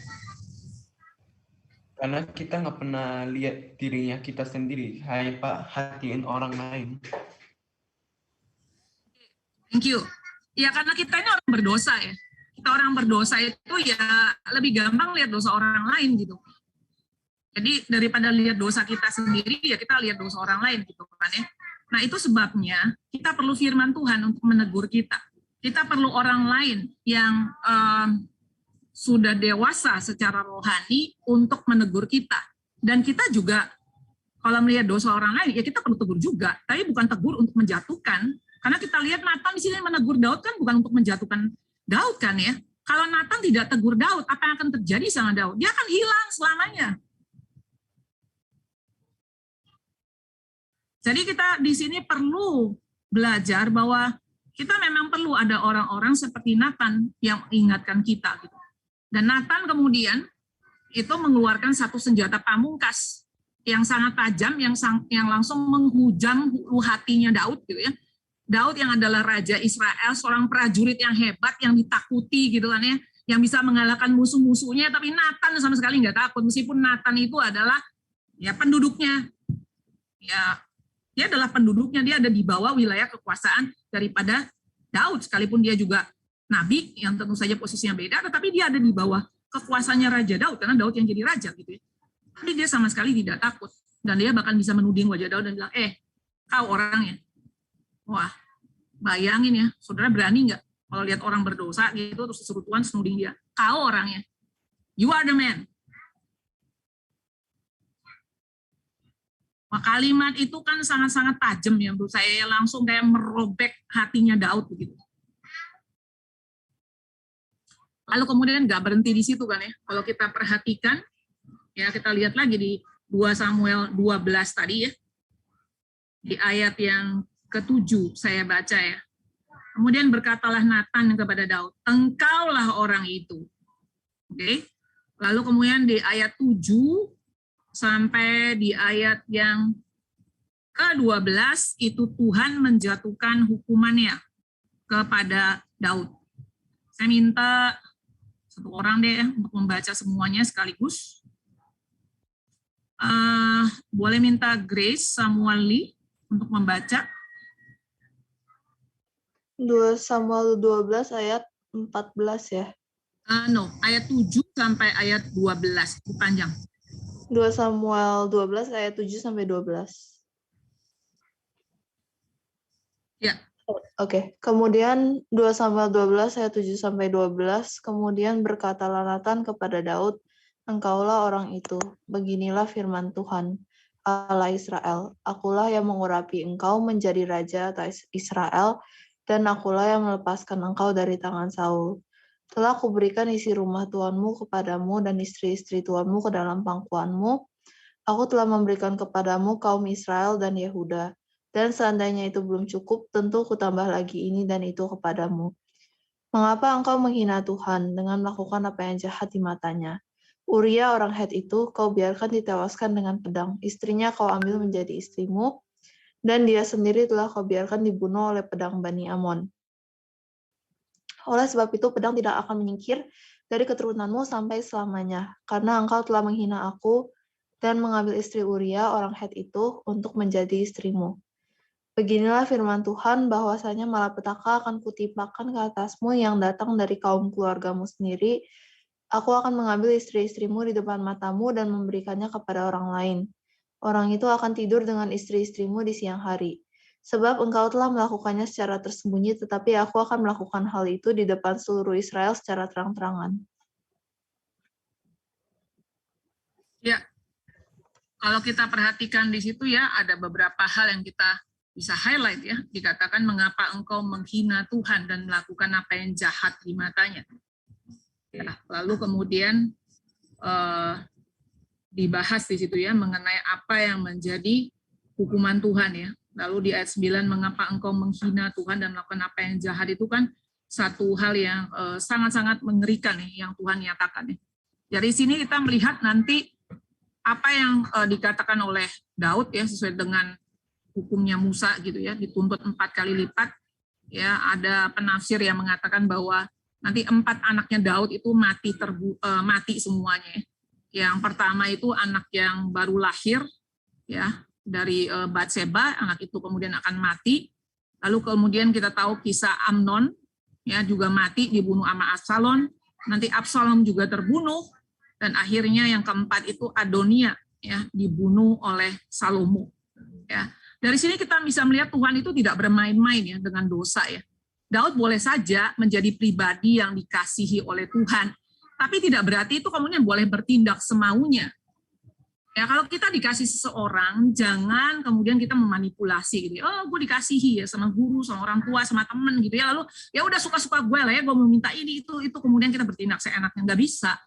Karena kita nggak pernah lihat dirinya kita sendiri, hanya hatiin orang lain. Thank you. Ya karena kita ini orang berdosa ya. Kita orang berdosa itu ya lebih gampang lihat dosa orang lain gitu. Jadi daripada lihat dosa kita sendiri ya kita lihat dosa orang lain gitu kan ya. Nah itu sebabnya kita perlu firman Tuhan untuk menegur kita. Kita perlu orang lain yang sudah dewasa secara rohani untuk menegur kita. Dan kita juga kalau melihat dosa orang lain ya kita perlu tegur juga, tapi bukan tegur untuk menjatuhkan. Karena kita lihat Nathan di sini menegur Daud kan bukan untuk menjatuhkan Daud kan ya. Kalau Nathan tidak tegur Daud, apa yang akan terjadi sama Daud? Dia akan hilang selamanya. Jadi kita di sini perlu belajar bahwa kita memang perlu ada orang-orang seperti Nathan yang mengingatkan kita gitu. Dan Nathan kemudian itu mengeluarkan satu senjata pamungkas yang sangat tajam, yang langsung menghujam hatinya Daud gitu ya. Daud yang adalah raja Israel, seorang prajurit yang hebat, yang ditakuti gitu kan ya, yang bisa mengalahkan musuh-musuhnya, tapi Nathan sama sekali nggak takut, meskipun Nathan itu adalah ya penduduknya, ya dia adalah penduduknya, dia ada di bawah wilayah kekuasaan daripada Daud, sekalipun dia juga nabi yang tentu saja posisinya beda, tetapi dia ada di bawah kekuasaannya Raja Daud, karena Daud yang jadi raja gitu ya. Tapi dia sama sekali tidak takut, dan dia bahkan bisa menuding wajah Daud dan bilang, kau orangnya. Wah, bayangin ya, saudara berani nggak kalau lihat orang berdosa gitu, terus disuruh Tuhan senuding dia, kau orangnya, you are the man. Nah, kalimat itu kan sangat-sangat tajam ya, menurut saya langsung kayak merobek hatinya Daud begitu. Lalu kemudian nggak berhenti di situ kan ya, kalau kita perhatikan, ya kita lihat lagi di 2 Samuel 12 tadi ya, di ayat yang ke-7 saya baca ya. Kemudian berkatalah Nathan kepada Daud, engkaulah orang itu. Oke. Lalu kemudian di ayat 7 sampai di ayat yang ke-12 itu Tuhan menjatuhkan hukumannya kepada Daud. Saya minta satu orang deh untuk membaca semuanya sekaligus. Boleh minta Grace Samuel Lee untuk membaca. 2 Samuel 12 ayat 14 ya. Ayat 7 sampai ayat 12, itu panjang. 2 Samuel 12 ayat 7 sampai 12. Ya. Oke. Kemudian 2 Samuel 12 ayat 7 sampai 12, kemudian berkatalah Nathan kepada Daud, engkaulah orang itu. Beginilah firman Tuhan, Allah Israel. Akulah yang mengurapi engkau menjadi raja atas Israel, dan akulah yang melepaskan engkau dari tangan Saul. Telah kuberikan isi rumah tuanmu kepadamu dan istri-istri tuanmu ke dalam pangkuanmu. Aku telah memberikan kepadamu kaum Israel dan Yehuda. Dan seandainya itu belum cukup, tentu kutambah lagi ini dan itu kepadamu. Mengapa engkau menghina Tuhan dengan melakukan apa yang jahat di matanya? Uria orang Het itu kau biarkan ditewaskan dengan pedang. Istrinya kau ambil menjadi istrimu, dan dia sendiri telah kau biarkan dibunuh oleh pedang Bani Amon. Oleh sebab itu pedang tidak akan menyingkir dari keturunanmu sampai selamanya, karena engkau telah menghina aku dan mengambil istri Uria orang Het itu untuk menjadi istrimu. Beginilah firman Tuhan, bahwasanya malapetaka akan kutimpakan ke atasmu yang datang dari kaum keluargamu sendiri. Aku akan mengambil istri-istrimu di depan matamu dan memberikannya kepada orang lain. Orang itu akan tidur dengan istri-istrimu di siang hari. Sebab engkau telah melakukannya secara tersembunyi, tetapi aku akan melakukan hal itu di depan seluruh Israel secara terang-terangan. Ya, kalau kita perhatikan di situ ya, ada beberapa hal yang kita bisa highlight ya. Dikatakan mengapa engkau menghina Tuhan dan melakukan apa yang jahat di matanya. Ya, lalu kemudian dibahas di situ ya mengenai apa yang menjadi hukuman Tuhan ya. Lalu di ayat 9, mengapa engkau menghina Tuhan dan melakukan apa yang jahat, itu kan satu hal yang sangat-sangat mengerikan nih yang Tuhan nyatakan. Dari sini kita melihat nanti apa yang dikatakan oleh Daud ya, sesuai dengan hukumnya Musa gitu ya, dituntut 4 kali lipat. Ya, ada penafsir yang mengatakan bahwa nanti 4 anaknya Daud itu mati semuanya. Yang pertama itu anak yang baru lahir ya, dari Batseba, anak itu kemudian akan mati. Lalu kemudian kita tahu kisah Amnon ya, juga mati dibunuh sama Absalom. Nanti Absalom juga terbunuh, dan akhirnya yang keempat itu Adonia ya, dibunuh oleh Salomo ya. Dari sini kita bisa melihat Tuhan itu tidak bermain-main ya dengan dosa ya. Daud boleh saja menjadi pribadi yang dikasihi oleh Tuhan, tapi tidak berarti itu kemudian boleh bertindak semaunya. Ya, kalau kita dikasih seseorang, jangan kemudian kita memanipulasi gitu. Oh, gue dikasihi ya sama guru, sama orang tua, sama temen gitu ya. Lalu ya udah suka-suka gue lah ya, gue mau minta ini itu kemudian kita bertindak seenaknya, nggak bisa.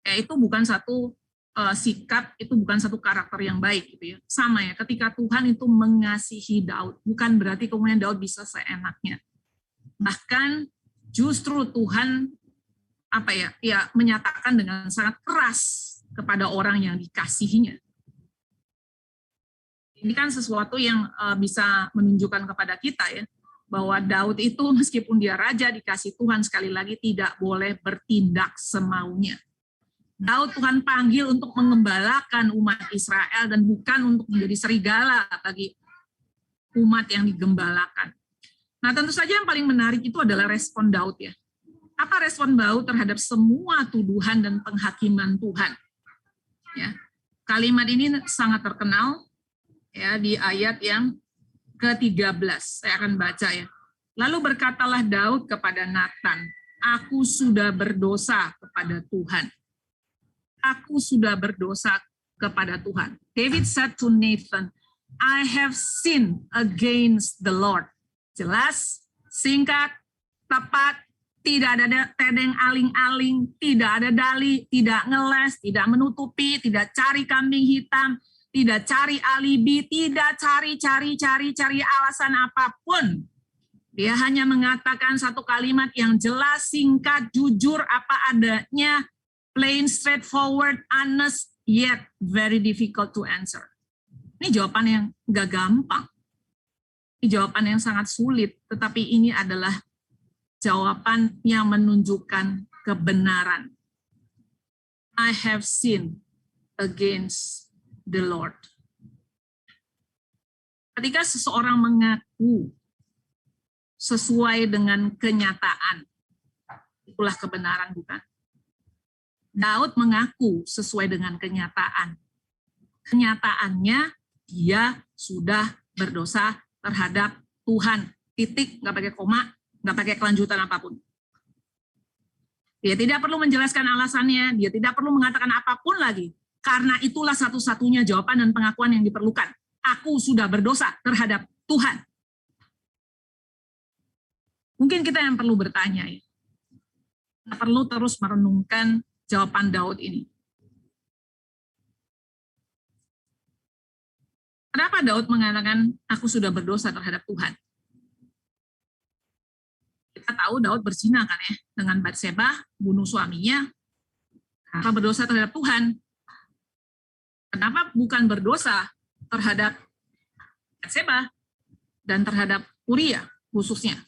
Ya, itu bukan satu sikap, itu bukan satu karakter yang baik gitu ya. Sama ya, ketika Tuhan itu mengasihi Daud, bukan berarti kemudian Daud bisa seenaknya. Bahkan justru Tuhan menyatakan dengan sangat keras kepada orang yang dikasihinya. Ini kan sesuatu yang bisa menunjukkan kepada kita ya, bahwa Daud itu meskipun dia raja dikasih Tuhan, sekali lagi tidak boleh bertindak semaunya. Daud Tuhan panggil untuk mengembalakan umat Israel dan bukan untuk menjadi serigala bagi umat yang digembalakan. Nah, tentu saja yang paling menarik itu adalah respon Daud ya. Apa respon Daud terhadap semua tuduhan dan penghakiman Tuhan? Ya, kalimat ini sangat terkenal ya di ayat yang ke-13. Saya akan baca ya. Lalu berkatalah Daud kepada Nathan, aku sudah berdosa kepada Tuhan. Aku sudah berdosa kepada Tuhan. David said to Nathan, I have sinned against the Lord. Jelas, singkat, tepat, tidak ada tedeng aling-aling, tidak ada dalih, tidak ngeles, tidak menutupi, tidak cari kambing hitam, tidak cari alibi, tidak cari alasan apapun. Dia hanya mengatakan satu kalimat yang jelas, singkat, jujur, apa adanya, plain, straightforward, honest, yet very difficult to answer. Ini jawaban yang gak gampang. Ini jawaban yang sangat sulit, tetapi ini adalah jawaban yang menunjukkan kebenaran. I have sinned against the Lord. Ketika seseorang mengaku sesuai dengan kenyataan, itulah kebenaran, bukan? Daud mengaku sesuai dengan kenyataan. Kenyataannya dia sudah berdosa terhadap Tuhan. Titik, nggak pakai koma, nggak pakai kelanjutan apapun. Dia tidak perlu menjelaskan alasannya, dia tidak perlu mengatakan apapun lagi. Karena itulah satu-satunya jawaban dan pengakuan yang diperlukan. Aku sudah berdosa terhadap Tuhan. Mungkin kita yang perlu bertanya ya. Kita perlu terus merenungkan jawaban Daud ini. Kenapa Daud mengatakan aku sudah berdosa terhadap Tuhan? Kita tahu Daud berzina kan ya dengan Batseba, bunuh suaminya. Kenapa berdosa terhadap Tuhan? Kenapa bukan berdosa terhadap Batseba dan terhadap Uria khususnya?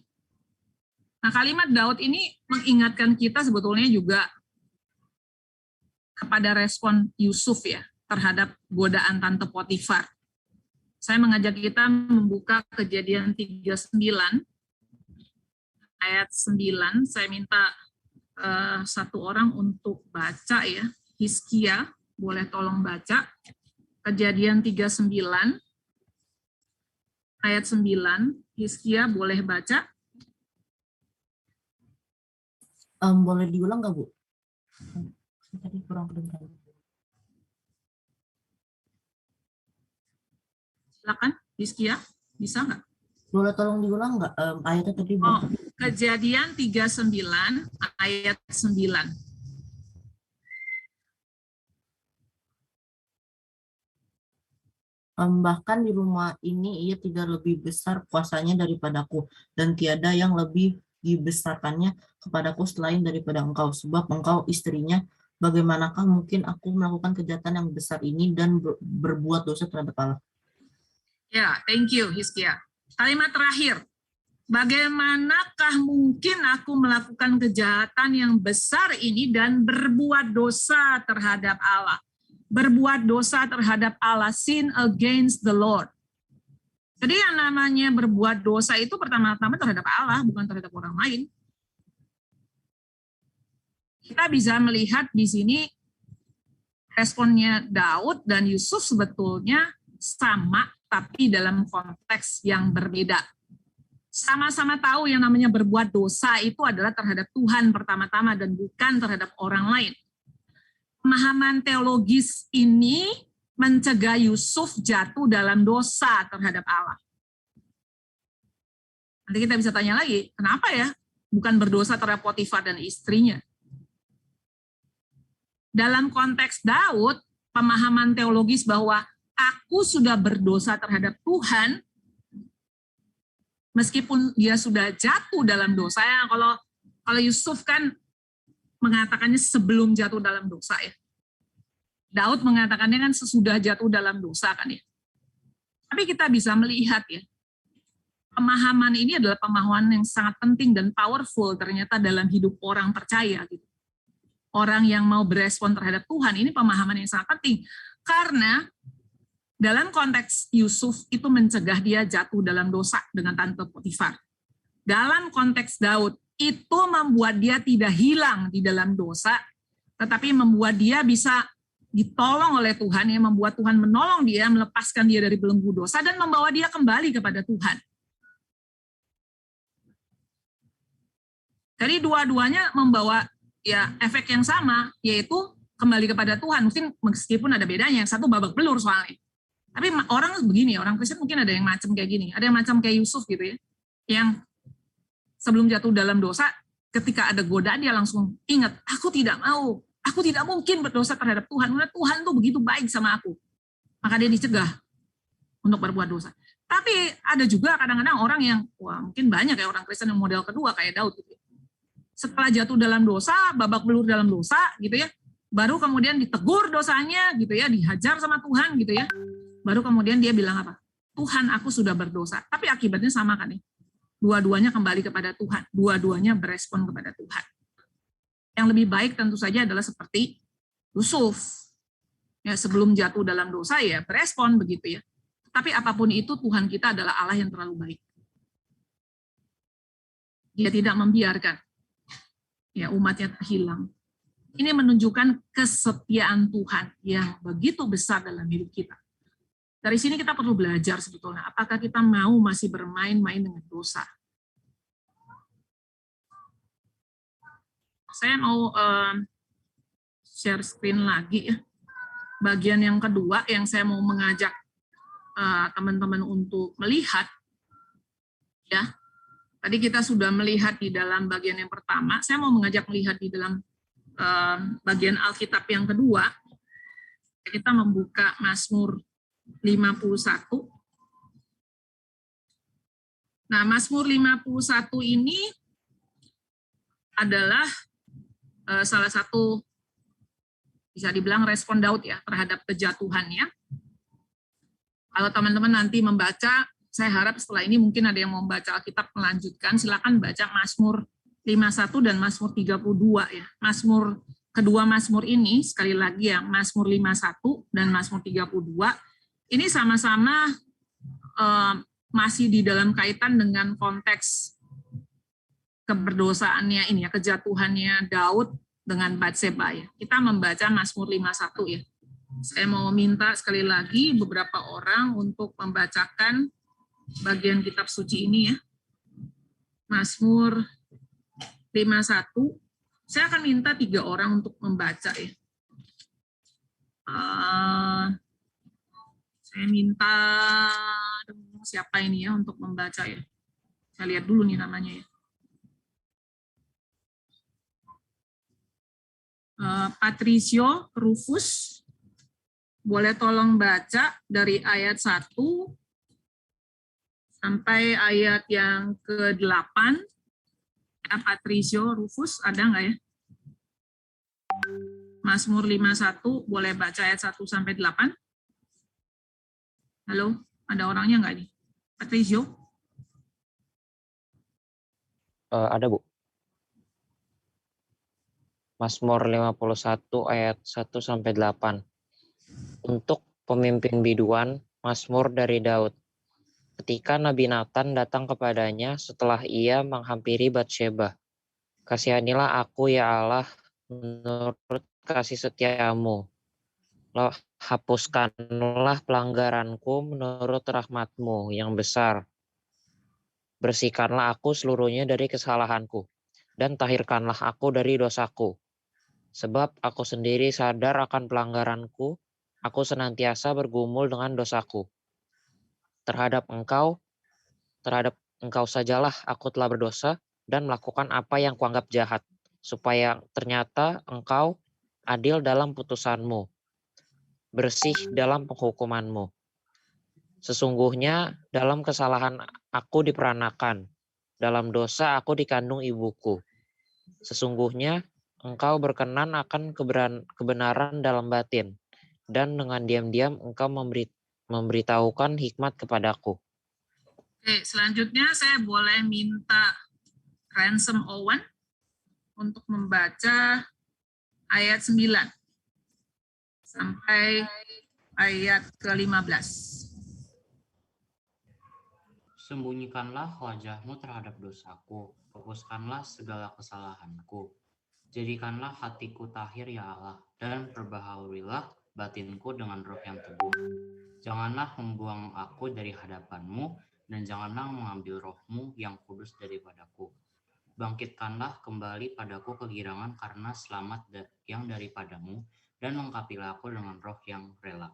Nah, kalimat Daud ini mengingatkan kita sebetulnya juga kepada respon Yusuf ya terhadap godaan Tante Potifar. Saya mengajak kita membuka Kejadian 39 ayat 9. Saya minta satu orang untuk baca ya. Hizkia, boleh tolong baca. Kejadian 39 ayat 9. Hizkia boleh baca. Boleh diulang nggak, Bu? Tadi kurang kedengaran. Silakan, Hizkia, bisa nggak? Boleh tolong diulang nggak ayatnya tadi? Oh, Kejadian 39 ayat 9. Bahkan di rumah ini ia tidak lebih besar kuasanya daripadaku, dan tiada yang lebih dibesarkannya kepadaku selain daripada engkau, sebab engkau istrinya. Bagaimanakah mungkin aku melakukan kejahatan yang besar ini dan berbuat dosa terhadap Allah? Ya, thank you, Hizkia. Kalimat terakhir. Bagaimanakah mungkin aku melakukan kejahatan yang besar ini dan berbuat dosa terhadap Allah? Berbuat dosa terhadap Allah, sin against the Lord. Jadi yang namanya berbuat dosa itu pertama-tama terhadap Allah, bukan terhadap orang lain. Kita bisa melihat di sini responnya Daud dan Yusuf sebetulnya sama, tapi dalam konteks yang berbeda. Sama-sama tahu yang namanya berbuat dosa itu adalah terhadap Tuhan pertama-tama dan bukan terhadap orang lain. Pemahaman teologis ini mencegah Yusuf jatuh dalam dosa terhadap Allah. Nanti kita bisa tanya lagi, kenapa ya bukan berdosa terhadap Potifar dan istrinya? Dalam konteks Daud, pemahaman teologis bahwa aku sudah berdosa terhadap Tuhan, meskipun dia sudah jatuh dalam dosa. Ya, kalau Yusuf kan mengatakannya sebelum jatuh dalam dosa ya. Daud mengatakannya kan sesudah jatuh dalam dosa kan ya. Tapi kita bisa melihat ya, pemahaman ini adalah pemahaman yang sangat penting dan powerful ternyata dalam hidup orang percaya gitu. Orang yang mau berespon terhadap Tuhan, ini pemahaman yang sangat penting. Karena dalam konteks Yusuf itu mencegah dia jatuh dalam dosa dengan Tante Potifar. Dalam konteks Daud, itu membuat dia tidak hilang di dalam dosa, tetapi membuat dia bisa ditolong oleh Tuhan, yang membuat Tuhan menolong dia, melepaskan dia dari belenggu dosa, dan membawa dia kembali kepada Tuhan. Jadi dua-duanya membawa ya efek yang sama, yaitu kembali kepada Tuhan. Meskipun ada bedanya, yang satu babak belur soalnya. Tapi orang begini, orang Kristen mungkin ada yang macam kayak gini, ada yang macam kayak Yusuf gitu ya, yang sebelum jatuh dalam dosa, ketika ada godaan dia langsung ingat, aku tidak mau, aku tidak mungkin berdosa terhadap Tuhan, karena Tuhan tuh begitu baik sama aku. maka dia dicegah untuk berbuat dosa. Tapi ada juga kadang-kadang orang yang, wah mungkin banyak ya orang Kristen yang model kedua kayak Daud gitu. Setelah jatuh dalam dosa, babak belur dalam dosa gitu ya, baru kemudian ditegur dosanya gitu ya, dihajar sama Tuhan gitu ya. Baru kemudian dia bilang apa? Tuhan, aku sudah berdosa. Tapi akibatnya sama kan ya. Dua-duanya kembali kepada Tuhan. Dua-duanya berespon kepada Tuhan. Yang lebih baik tentu saja adalah seperti Yusuf. Ya, sebelum jatuh dalam dosa ya berespon begitu ya. Tapi apapun itu Tuhan kita adalah Allah yang terlalu baik. Dia tidak membiarkan ya umatnya terhilang. Ini menunjukkan kesetiaan Tuhan yang begitu besar dalam hidup kita. Dari sini kita perlu belajar sebetulnya, apakah kita mau masih bermain-main dengan dosa. Saya mau share screen lagi ya. Bagian yang kedua yang saya mau mengajak teman-teman untuk melihat, ya. Tadi kita sudah melihat di dalam bagian yang pertama, saya mau mengajak melihat di dalam bagian Alkitab yang kedua. Kita membuka Mazmur 51. Nah, Mazmur 51 ini adalah salah satu bisa dibilang respon Daud ya terhadap kejatuhannya. Kalau teman-teman nanti membaca, saya harap setelah ini mungkin ada yang mau membaca Alkitab melanjutkan, silakan baca Mazmur 51 dan Mazmur 32 ya. Kedua Mazmur ini sekali lagi ya, Mazmur 51 dan Mazmur 32 ini sama-sama masih di dalam kaitan dengan konteks keberdosaannya ini ya, kejatuhannya Daud dengan Batseba ya. Kita membaca Mazmur 51 ya. Saya mau minta sekali lagi beberapa orang untuk membacakan bagian kitab suci ini ya. Mazmur 51. Saya akan minta 3 orang untuk membaca ya. Saya minta siapa ini ya untuk membaca ya. Saya lihat dulu nih namanya ya. Patricio Rufus, boleh tolong baca dari ayat 1 sampai ayat yang ke-8. Patricio Rufus, ada nggak ya? Mazmur 51, boleh baca ayat 1 sampai 8. Halo, ada orangnya nggak nih? Patricio? Ada, Bu. Mazmur 51 ayat 1 sampai 8. Untuk pemimpin biduan, Mazmur dari Daud. Ketika Nabi Nathan datang kepadanya setelah ia menghampiri Batseba. Kasihanilah aku ya Allah menurut kasih setiamu. Hapuskanlah pelanggaranku menurut rahmatmu yang besar. Bersihkanlah aku seluruhnya dari kesalahanku, dan tahirkanlah aku dari dosaku. Sebab aku sendiri sadar akan pelanggaranku, aku senantiasa bergumul dengan dosaku. Terhadap engkau sajalah aku telah berdosa dan melakukan apa yang kuanggap jahat, supaya ternyata engkau adil dalam putusanmu, bersih dalam penghukumanmu. Sesungguhnya dalam kesalahan aku diperanakan, dalam dosa aku dikandung ibuku. Sesungguhnya engkau berkenan akan kebenaran dalam batin, dan dengan diam-diam engkau memberitahukan hikmat kepadaku. Oke, selanjutnya saya boleh minta Ransom Owen untuk membaca ayat 9 sampai ayat ke-15. Sembunyikanlah wajahmu terhadap dosaku, hapuskanlah segala kesalahanku. Jadikanlah hatiku tahir ya Allah, dan perbaharuilah batinku dengan roh yang teguh. Janganlah membuang aku dari hadapanmu, dan janganlah mengambil rohmu yang kudus daripadaku. Bangkitkanlah kembali padaku kegirangan karena selamat yang daripadamu, dan lengkapilah aku dengan roh yang rela.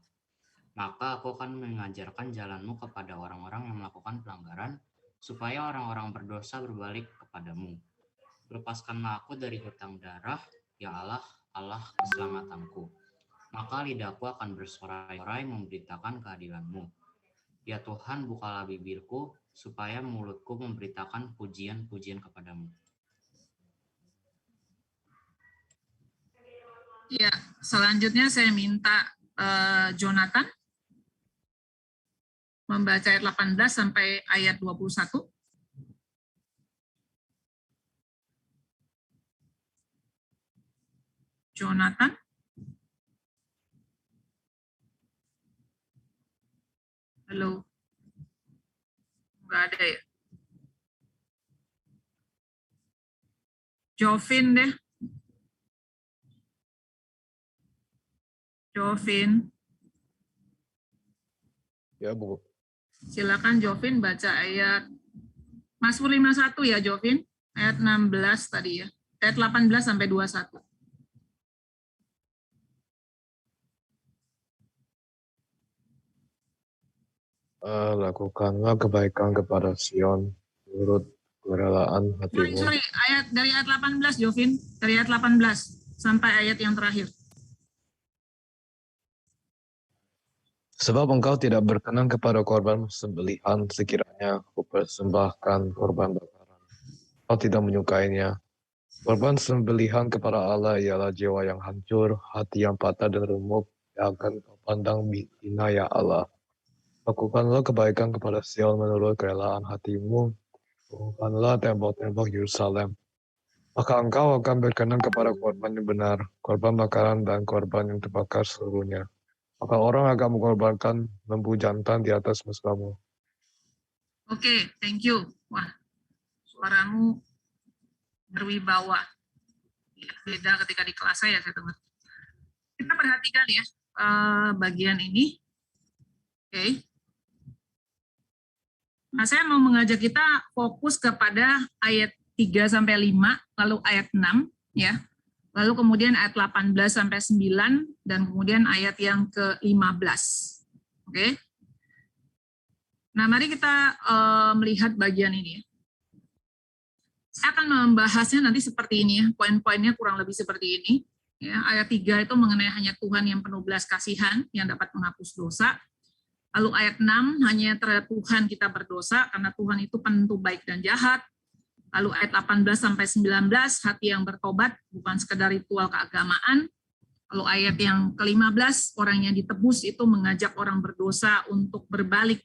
Maka aku akan mengajarkan jalanmu kepada orang-orang yang melakukan pelanggaran, supaya orang-orang berdosa berbalik kepadamu. Lepaskanlah aku dari hutang darah, ya Allah, Allah keselamatanku. maka lidahku akan bersorai-sorai memberitakan keadilan-Mu. Ya Tuhan, bukalah bibirku, supaya mulutku memberitakan pujian-pujian kepadamu. Ya, selanjutnya saya minta Jonathan membaca ayat 18 sampai ayat 21. Jonathan. Halo. Nggak ada ya? Jovin deh. Jovin. Ya, Bu. Silakan Jovin baca ayat Mazmur 51 ya Jovin. Ayat 16 tadi ya. Ayat 18 sampai 21. Lakukanlah kebaikan kepada Sion menurut kerelaan hatimu. Sorry, dari ayat 18 Jovin. Dari ayat 18 sampai ayat yang terakhir. Sebab engkau tidak berkenan kepada korban sembelihan, sekiranya aku persembahkan korban bakaran. Kau tidak menyukainya. Korban sembelihan kepada Allah ialah jiwa yang hancur, hati yang patah dan remuk, yang akan kau pandang hina ya Allah. Lakukanlah kebaikan kepada Sion menurut kerelaan hatimu. Lakukanlah tembok-tembok Yerusalem. Maka engkau akan berkenan kepada korban yang benar, korban bakaran dan korban yang terbakar seluruhnya. Maka orang akan mengorbankan lembu jantan di atas mesbamu. Oke, thank you. Wah, suaramu berwibawa. Beda ketika di kelas saya dengar. Kita perhatikan ya bagian ini. Oke. Nah, saya mau mengajak kita fokus kepada ayat 3 sampai 5, lalu ayat 6 ya. Lalu kemudian ayat 18 sampai 9 dan kemudian ayat yang ke-15. Oke. Nah, mari kita melihat bagian ini. Saya akan membahasnya nanti seperti ini ya. Poin-poinnya kurang lebih seperti ini. Ya, ayat 3 itu mengenai hanya Tuhan yang penuh belas kasihan yang dapat menghapus dosa. Lalu ayat 6 hanya terhadap Tuhan kita berdosa karena Tuhan itu penentu baik dan jahat. Lalu ayat 18 sampai 19 hati yang bertobat bukan sekedar ritual keagamaan. Lalu ayat yang ke-15 orang yang ditebus itu mengajak orang berdosa untuk berbalik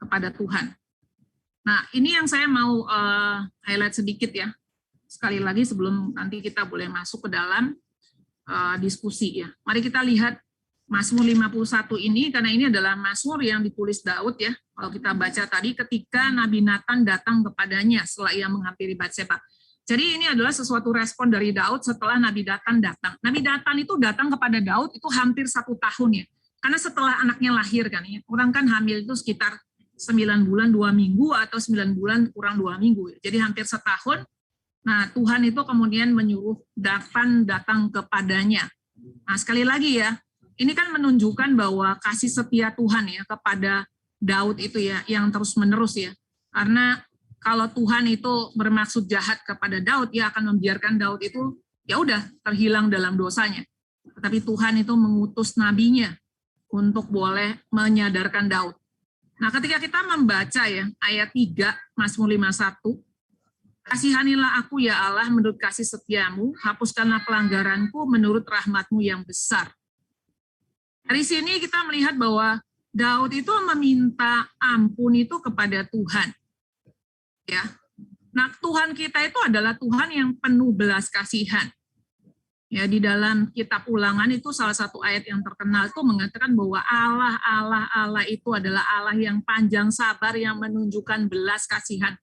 kepada Tuhan. Nah, ini yang saya mau highlight sedikit ya. Sekali lagi sebelum nanti kita boleh masuk ke dalam diskusi ya. Mari kita lihat Mazmur 51 ini, karena ini adalah Mazmur yang ditulis Daud ya. Kalau kita baca tadi ketika Nabi Nathan datang kepadanya setelah ia menghampiri Batseba. Jadi ini adalah sesuatu respon dari Daud setelah Nabi Nathan datang. Nabi Nathan itu datang kepada Daud itu hampir 1 tahun ya. Karena setelah anaknya lahir kan ya. Orang kan hamil itu sekitar 9 bulan 2 minggu atau 9 bulan kurang 2 minggu. Jadi hampir setahun. Nah, Tuhan itu kemudian menyuruh Nathan datang kepadanya. Nah, sekali lagi ya, ini kan menunjukkan bahwa kasih setia Tuhan ya kepada Daud itu ya yang terus-menerus ya. Karena kalau Tuhan itu bermaksud jahat kepada Daud, ya akan membiarkan Daud itu ya udah terhilang dalam dosanya. Tetapi Tuhan itu mengutus nabinya untuk boleh menyadarkan Daud. Nah, ketika kita membaca ya ayat 3 Mazmur 51, kasihanilah aku ya Allah menurut kasih setiamu, hapuskanlah pelanggaranku menurut rahmatmu yang besar. Dari sini kita melihat bahwa Daud itu meminta ampun itu kepada Tuhan. Ya. Nah, Tuhan kita itu adalah Tuhan yang penuh belas kasihan. Ya, di dalam kitab Ulangan itu salah satu ayat yang terkenal itu mengatakan bahwa Allah itu adalah Allah yang panjang sabar yang menunjukkan belas kasihan.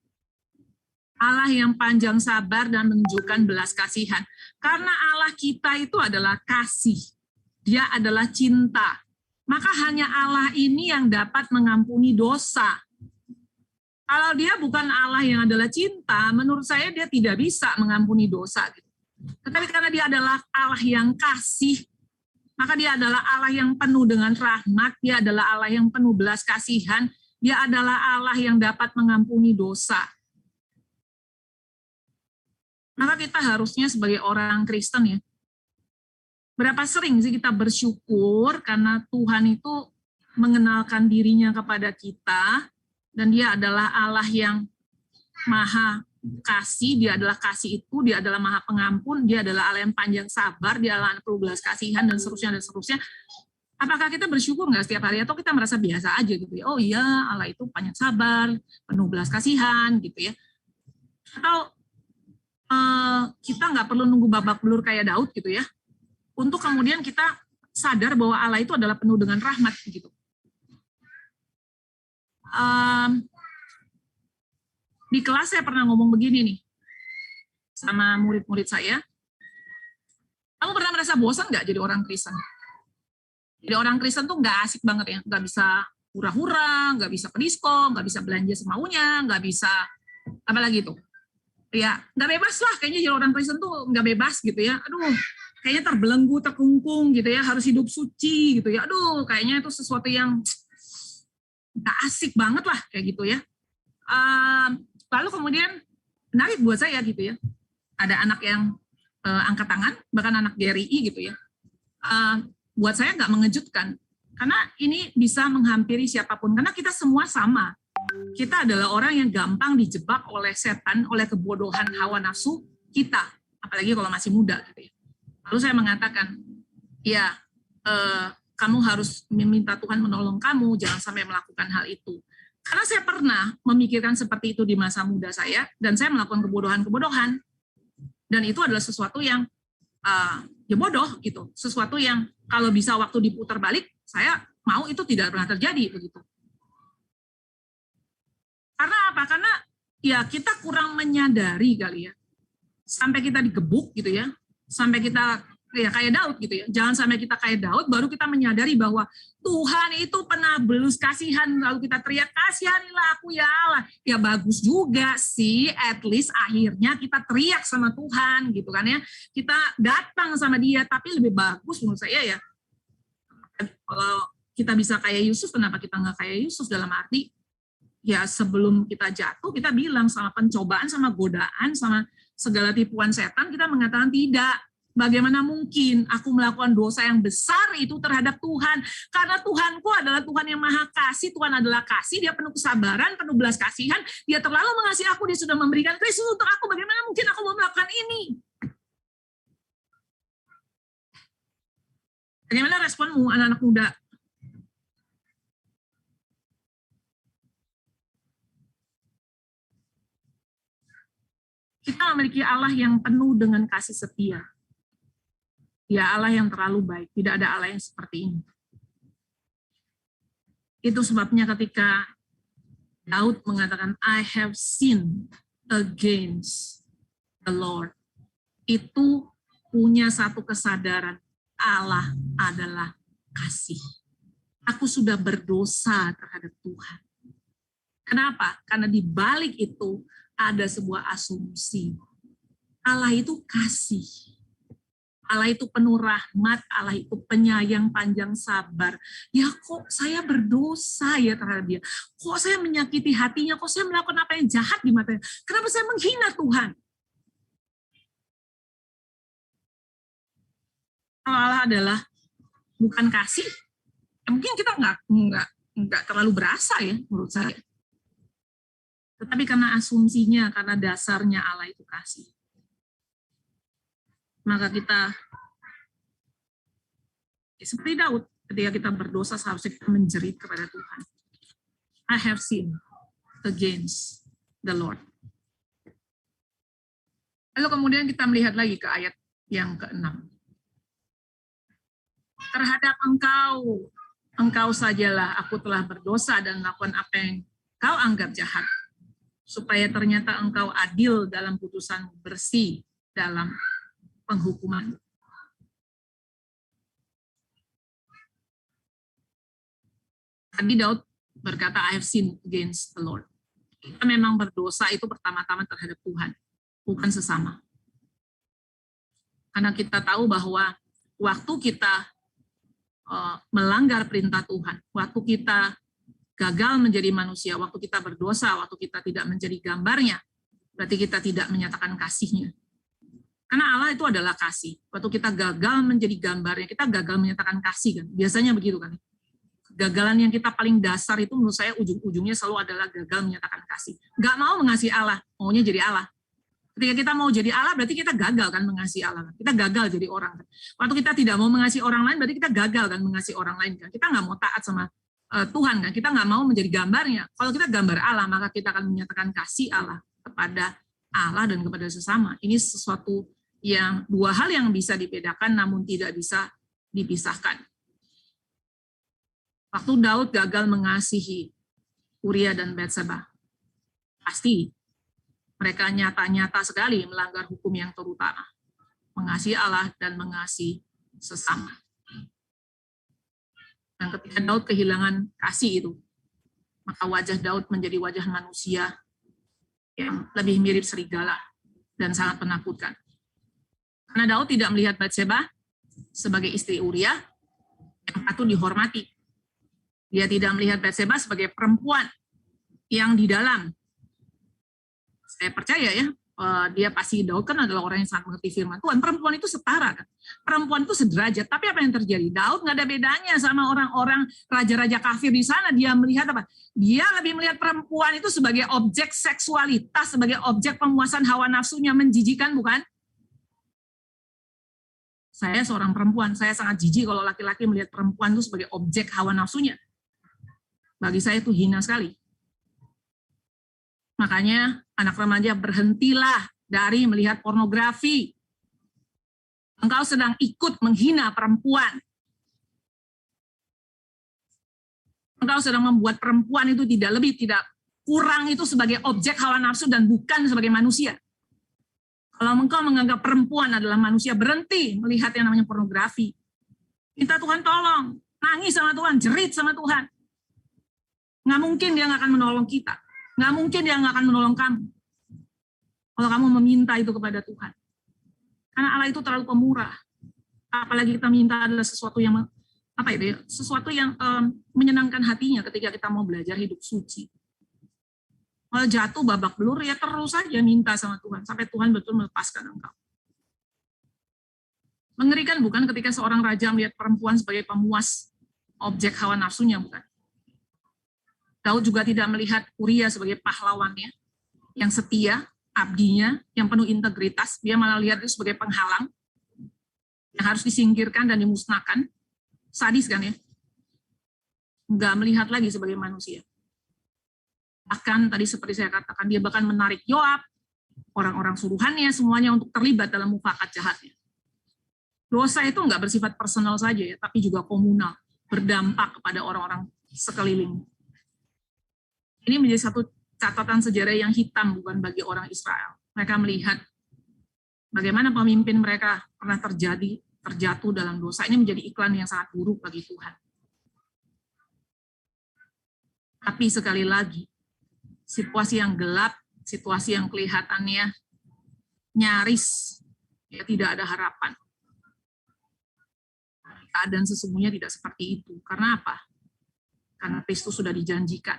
Allah yang panjang sabar dan menunjukkan belas kasihan. Karena Allah kita itu adalah kasih. Dia adalah cinta. Maka hanya Allah ini yang dapat mengampuni dosa. Kalau dia bukan Allah yang adalah cinta, menurut saya dia tidak bisa mengampuni dosa. Tetapi karena dia adalah Allah yang kasih, maka dia adalah Allah yang penuh dengan rahmat, dia adalah Allah yang penuh belas kasihan, dia adalah Allah yang dapat mengampuni dosa. Maka kita harusnya sebagai orang Kristen ya, Berapa sering sih kita bersyukur karena Tuhan itu mengenalkan dirinya kepada kita, dan dia adalah Allah yang maha kasih, dia adalah kasih itu, dia adalah maha pengampun, dia adalah Allah yang panjang sabar, dia adalah penuh belas kasihan, dan seterusnya, dan seterusnya. Apakah kita bersyukur nggak setiap hari, atau kita merasa biasa aja gitu ya? Oh iya, Allah itu panjang sabar, penuh belas kasihan gitu ya. Atau kita nggak perlu nunggu babak belur kayak Daud gitu ya, untuk kemudian kita sadar bahwa Allah itu adalah penuh dengan rahmat gitu. Di kelas saya pernah ngomong begini nih sama murid-murid saya. Kamu pernah merasa bosan nggak jadi orang Kristen? Jadi orang Kristen tuh nggak asik banget ya, nggak bisa hura-hura, nggak bisa ke disko, nggak bisa belanja semaunya, nggak bisa apa lagi tuh? Ya nggak bebas lah, kayaknya jadi orang Kristen tuh nggak bebas gitu ya. Aduh, kayaknya terbelenggu, terkungkung gitu ya, harus hidup suci gitu ya. Aduh, kayaknya itu sesuatu yang nggak asik banget lah kayak gitu ya. Lalu kemudian menarik buat saya gitu ya, ada anak yang angkat tangan, bahkan anak GRI gitu ya. Buat saya nggak mengejutkan, karena ini bisa menghampiri siapapun, karena kita semua sama. Kita adalah orang yang gampang dijebak oleh setan, oleh kebodohan hawa nafsu kita, apalagi kalau masih muda gitu ya. Lalu saya mengatakan, ya kamu harus meminta Tuhan menolong kamu, jangan sampai melakukan hal itu. Karena saya pernah memikirkan seperti itu di masa muda saya, dan saya melakukan kebodohan-kebodohan. Dan itu adalah sesuatu yang ya bodoh gitu, sesuatu yang kalau bisa waktu diputar balik, saya mau itu tidak pernah terjadi begitu. Karena apa? Karena ya kita kurang menyadari kali ya, sampai kita digebuk gitu ya, sampai kita ya kayak Daud gitu ya. Jangan sampai kita kayak Daud baru kita menyadari bahwa Tuhan itu pernah belas kasihan, lalu kita teriak, kasihanilah aku ya Allah. Ya bagus juga sih, at least akhirnya kita teriak sama Tuhan gitu kan ya. Kita datang sama dia, tapi lebih bagus menurut saya ya, kalau kita bisa kayak Yusuf, kenapa kita nggak kayak Yusuf? Dalam arti ya sebelum kita jatuh, kita bilang sama pencobaan, sama godaan, sama segala tipuan setan, kita mengatakan tidak. Bagaimana mungkin aku melakukan dosa yang besar itu terhadap Tuhan? Karena Tuhanku adalah Tuhan yang maha kasih, Tuhan adalah kasih, dia penuh kesabaran, penuh belas kasihan, dia terlalu mengasihi aku, dia sudah memberikan Kristus untuk aku, bagaimana mungkin aku mau melakukan ini? Bagaimana responmu anak-anak muda? Kita memiliki Allah yang penuh dengan kasih setia. Ya Allah yang terlalu baik, tidak ada Allah yang seperti ini. Itu sebabnya ketika Daud mengatakan, I have sinned against the Lord. Itu punya satu kesadaran, Allah adalah kasih. Aku sudah berdosa terhadap Tuhan. Kenapa? Karena di balik itu ada sebuah asumsi. Allah itu kasih. Allah itu penuh rahmat, Allah itu penyayang, panjang sabar. Ya kok saya berdosa ya terhadap dia? Kok saya menyakiti hatinya? Kok saya melakukan apa yang jahat di matanya? Kenapa saya menghina Tuhan? Kalau Allah adalah bukan kasih, mungkin kita nggak terlalu berasa ya menurut saya. Tetapi karena asumsinya, karena dasarnya Allah itu kasih, maka kita seperti Daud, ketika kita berdosa seharusnya kita menjerit kepada Tuhan. I have sinned against the Lord. Lalu kemudian kita melihat lagi ke ayat yang ke-6. Terhadap engkau sajalah aku telah berdosa dan melakukan apa yang kau anggap jahat, supaya ternyata engkau adil dalam putusan, bersih dalam penghukuman. Tadi Daud berkata, I have sinned against the Lord. Kita memang berdosa itu pertama-tama terhadap Tuhan, bukan sesama. Karena kita tahu bahwa waktu kita melanggar perintah Tuhan, waktu kita gagal menjadi manusia, waktu kita berdosa, waktu kita tidak menjadi gambarnya, berarti kita tidak menyatakan kasihnya. Karena Allah itu adalah kasih. Waktu kita gagal menjadi gambarnya, kita gagal menyatakan kasih kan. Biasanya begitu kan. Kegagalan yang kita paling dasar itu menurut saya ujung-ujungnya selalu adalah gagal menyatakan kasih. Nggak mau mengasihi Allah, maunya jadi Allah. Ketika kita mau jadi Allah, berarti kita gagal kan mengasihi Allah. Kita gagal jadi orang. Waktu kita tidak mau mengasihi orang lain, berarti kita gagal kan mengasihi orang lain. Kan? Kita nggak mau taat sama Tuhan kan. Kita nggak mau menjadi gambarnya. Kalau kita gambar Allah, maka kita akan menyatakan kasih Allah kepada Allah dan kepada sesama. Ini sesuatu yang dua hal yang bisa dibedakan namun tidak bisa dipisahkan. Waktu Daud gagal mengasihi Uria dan Batseba, pasti mereka nyata-nyata sekali melanggar hukum yang terutama, mengasihi Allah dan mengasihi sesama. Dan ketika Daud kehilangan kasih itu, maka wajah Daud menjadi wajah manusia yang lebih mirip serigala dan sangat menakutkan. Karena Daud tidak melihat Batseba sebagai istri Uria yang patut dihormati. Dia tidak melihat Batseba sebagai perempuan yang di dalam. Saya percaya ya, dia pasti Daud kan adalah orang yang sangat mengerti firman Tuhan. Perempuan itu setara kan. Perempuan itu sederajat. Tapi apa yang terjadi? Daud nggak ada bedanya sama orang-orang raja-raja kafir di sana. Dia melihat apa? Dia lebih melihat perempuan itu sebagai objek seksualitas, sebagai objek pemuasan hawa nafsunya, menjijikan bukan? Saya seorang perempuan, saya sangat jijik kalau laki-laki melihat perempuan itu sebagai objek hawa nafsunya. Bagi saya itu hina sekali. Makanya anak remaja, berhentilah dari melihat pornografi. Engkau sedang ikut menghina perempuan. Engkau sedang membuat perempuan itu tidak lebih, tidak kurang itu sebagai objek hawa nafsu dan bukan sebagai manusia. Kalau engkau menganggap perempuan adalah manusia, berhenti melihat yang namanya pornografi. Minta Tuhan tolong, nangis sama Tuhan, jerit sama Tuhan. Nggak mungkin dia nggak akan menolong kita. Nggak mungkin dia nggak akan menolong kamu. Kalau kamu meminta itu kepada Tuhan. Karena Allah itu terlalu pemurah. Apalagi kita minta adalah sesuatu yang sesuatu yang menyenangkan hatinya ketika kita mau belajar hidup suci. Kalau jatuh babak belur, ya terus saja minta sama Tuhan, sampai Tuhan betul melepaskan engkau. Mengerikan bukan ketika seorang raja melihat perempuan sebagai pemuas objek hawa nafsunya, bukan? Daud juga tidak melihat Uria sebagai pahlawannya, yang setia, abdinya, yang penuh integritas. Dia malah lihat itu sebagai penghalang, yang harus disingkirkan dan dimusnahkan. Sadis kan ya? Nggak melihat lagi sebagai manusia. Bahkan tadi seperti saya katakan, dia bahkan menarik Yoab, orang-orang suruhannya, semuanya untuk terlibat dalam mufakat jahatnya. Dosa itu nggak bersifat personal saja ya, tapi juga komunal, berdampak kepada orang-orang sekeliling. Ini menjadi satu catatan sejarah yang hitam bukan bagi orang Israel. Mereka melihat bagaimana pemimpin mereka pernah terjatuh dalam dosa. Ini menjadi iklan yang sangat buruk bagi Tuhan. Tapi sekali lagi, situasi yang gelap, situasi yang kelihatannya nyaris, ya tidak ada harapan. Keadaan sesungguhnya tidak seperti itu. Karena apa? Karena Kristus sudah dijanjikan.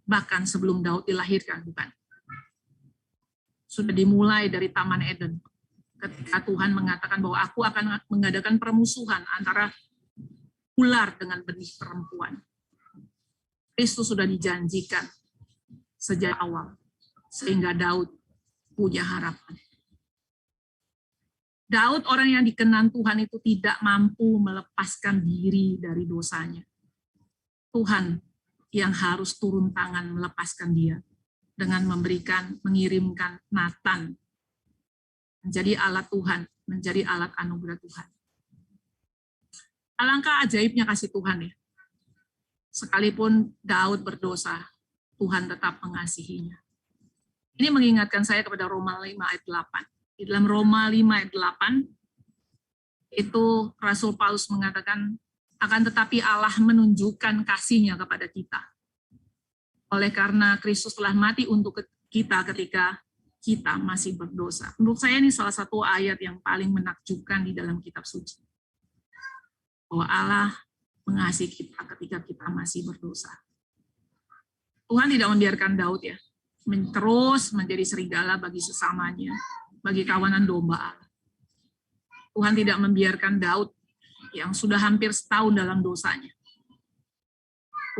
Bahkan sebelum Daud dilahirkan, bukan? Sudah dimulai dari Taman Eden. Ketika Tuhan mengatakan bahwa aku akan mengadakan permusuhan antara ular dengan benih perempuan. Kristus sudah dijanjikan sejak awal, sehingga Daud punya harapan. Daud, orang yang dikenan Tuhan itu tidak mampu melepaskan diri dari dosanya. Tuhan yang harus turun tangan melepaskan dia dengan mengirimkan Nathan menjadi alat Tuhan, menjadi alat anugerah Tuhan. Alangkah ajaibnya kasih Tuhan ya. Sekalipun Daud berdosa, Tuhan tetap mengasihinya. Ini mengingatkan saya kepada Roma 5 ayat 8. Di dalam Roma 5 ayat 8, itu Rasul Paulus mengatakan, akan tetapi Allah menunjukkan kasih-Nya kepada kita. Oleh karena Kristus telah mati untuk kita ketika kita masih berdosa. Menurut saya ini salah satu ayat yang paling menakjubkan di dalam kitab suci. Bahwa Allah mengasihi kita ketika kita masih berdosa. Tuhan tidak membiarkan Daud ya terus menjadi serigala bagi sesamanya. bagi kawanan domba Allah. Tuhan tidak membiarkan Daud yang sudah hampir setahun dalam dosanya.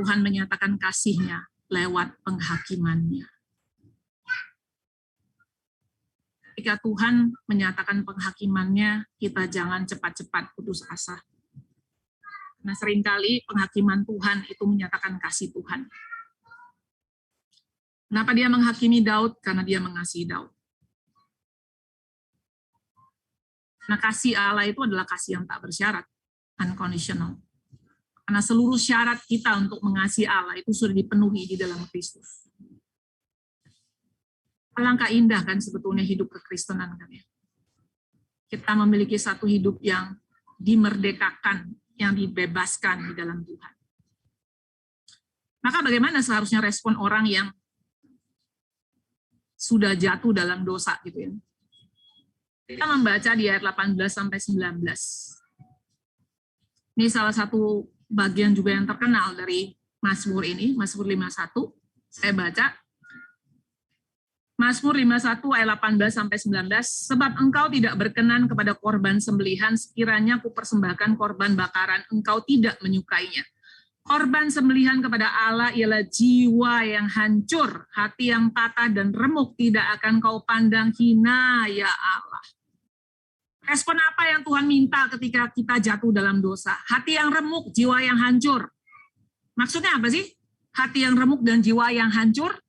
Tuhan menyatakan kasih-Nya lewat penghakiman-Nya. Ketika Tuhan menyatakan penghakiman-Nya, kita jangan cepat-cepat putus asa. Nah, seringkali penghakiman Tuhan itu menyatakan kasih Tuhan. Kenapa dia menghakimi Daud? Karena dia mengasihi Daud. Nah, kasih Allah itu adalah kasih yang tak bersyarat, unconditional. Karena seluruh syarat kita untuk mengasihi Allah itu sudah dipenuhi di dalam Kristus. Alangkah indah kan sebetulnya hidup kekristenan kan ya. Kita memiliki satu hidup yang dimerdekakan, yang dibebaskan di dalam Tuhan. Maka bagaimana seharusnya respon orang yang sudah jatuh dalam dosa gitu ya. Kita membaca di ayat 18-19. Ini salah satu bagian juga yang terkenal dari Mazmur ini, Mazmur 51. Saya baca. Mazmur 51 ayat 18-19. Sebab engkau tidak berkenan kepada korban sembelihan, sekiranya kupersembahkan korban bakaran, engkau tidak menyukainya. Korban sembelihan kepada Allah ialah jiwa yang hancur, hati yang patah dan remuk tidak akan kau pandang hina, ya Allah. Respon apa yang Tuhan minta ketika kita jatuh dalam dosa? Hati yang remuk, jiwa yang hancur. Maksudnya apa sih? Hati yang remuk dan jiwa yang hancur?